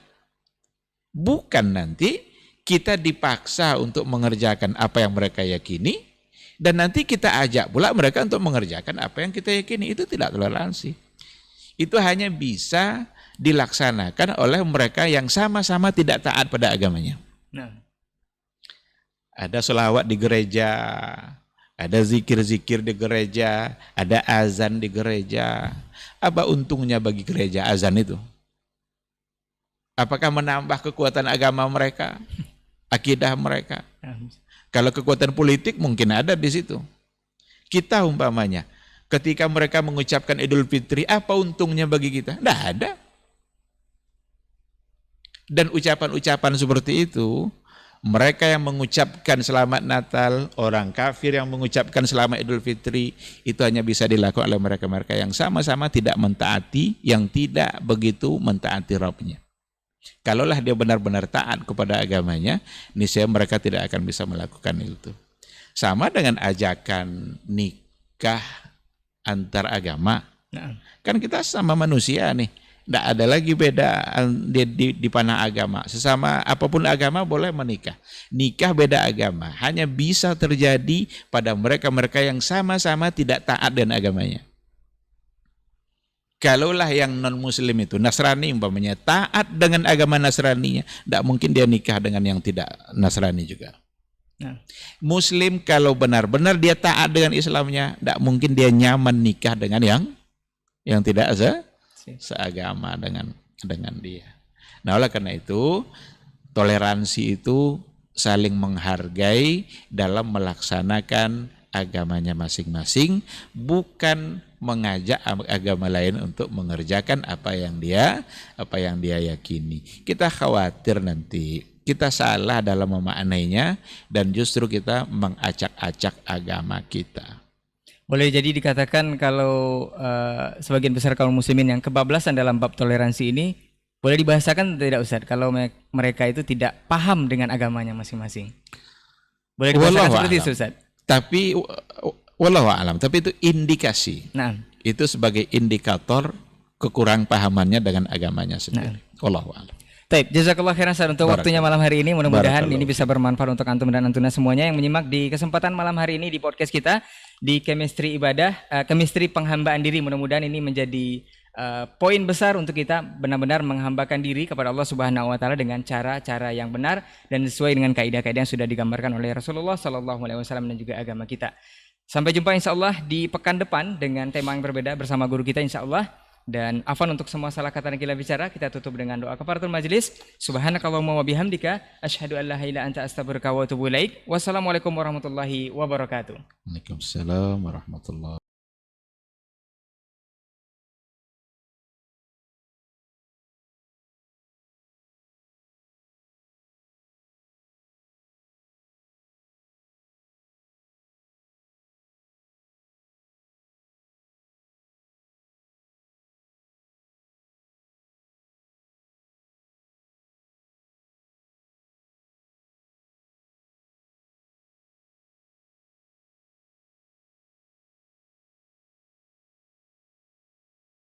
Bukan nanti kita dipaksa untuk mengerjakan apa yang mereka yakini, dan nanti kita ajak pula mereka untuk mengerjakan apa yang kita yakini. Itu tidak toleransi. Itu hanya bisa dilaksanakan oleh mereka yang sama-sama tidak taat pada agamanya. nah, Ada sholawat di gereja, ada zikir-zikir di gereja, ada azan di gereja. Apa untungnya bagi gereja azan itu? Apakah menambah kekuatan agama mereka, akidah mereka? nah. Kalau kekuatan politik mungkin ada di situ. Kita umpamanya, ketika mereka mengucapkan Idul Fitri, apa untungnya bagi kita? Tidak ada. Dan ucapan-ucapan seperti itu, mereka yang mengucapkan Selamat Natal, orang kafir yang mengucapkan Selamat Idul Fitri, itu hanya bisa dilakukan oleh mereka-mereka yang sama-sama tidak mentaati, yang tidak begitu mentaati Rabbnya. Kalaulah dia benar-benar taat kepada agamanya, niscaya mereka tidak akan bisa melakukan itu. Sama dengan ajakan nikah antar agama. Nah, Kan kita sama manusia nih. Tidak ada lagi beda di panah agama. Sesama apapun agama boleh menikah. Nikah beda agama. Hanya bisa terjadi pada mereka-mereka yang sama-sama tidak taat dengan agamanya. Kalaulah yang non-muslim itu, Nasrani umpamanya, taat dengan agama Nasraninya, tidak mungkin dia nikah dengan yang tidak Nasrani juga. nah. Muslim kalau benar-benar dia taat dengan Islamnya, tidak mungkin dia nyaman nikah dengan yang tidak seagama dengan dia. Nah, oleh karena itu, toleransi itu saling menghargai dalam melaksanakan agamanya masing-masing, bukan mengajak agama lain untuk mengerjakan apa yang dia yakini. Kita khawatir nanti kita salah dalam memaknainya dan justru kita mengacak-acak agama kita. Boleh jadi dikatakan kalau sebagian besar kaum muslimin yang kebablasan dalam bab toleransi ini, boleh dibahasakan tidak Ustaz, kalau mereka itu tidak paham dengan agamanya masing-masing. Boleh dibahasakan seperti itu Ustaz? Tapi wallahu a'lam, tapi itu indikasi. Nah, Itu sebagai indikator kekurang pahamannya dengan agamanya sendiri. Wallahu a'lam. Taib, jazakallah khairan Ustaz untuk waktunya malam hari ini. Mudah-mudahan Barakallahu ini bisa bermanfaat untuk antum dan antuna semuanya yang menyimak di kesempatan malam hari ini di podcast kita di Chemistry Ibadah, Chemistry Penghambaan Diri. Mudah-mudahan ini menjadi poin besar untuk kita benar-benar menghambakan diri kepada Allah Subhanahu wa taala dengan cara-cara yang benar dan sesuai dengan kaidah-kaidah yang sudah digambarkan oleh Rasulullah sallallahu alaihi wasallam dan juga agama kita. Sampai jumpa insyaallah di pekan depan dengan tema yang berbeda bersama guru kita insyaallah. Dan afwan untuk semua salah kata dan khilaf bicara, kita tutup dengan doa kafaratul majlis. Subhanakallahumma wa bihamdika asyhadu an la ilaha illa anta astaghfiruka wa atubu ilaik. Wassalamualaikum warahmatullahi wabarakatuh. Waalaikumsalam warahmatullahi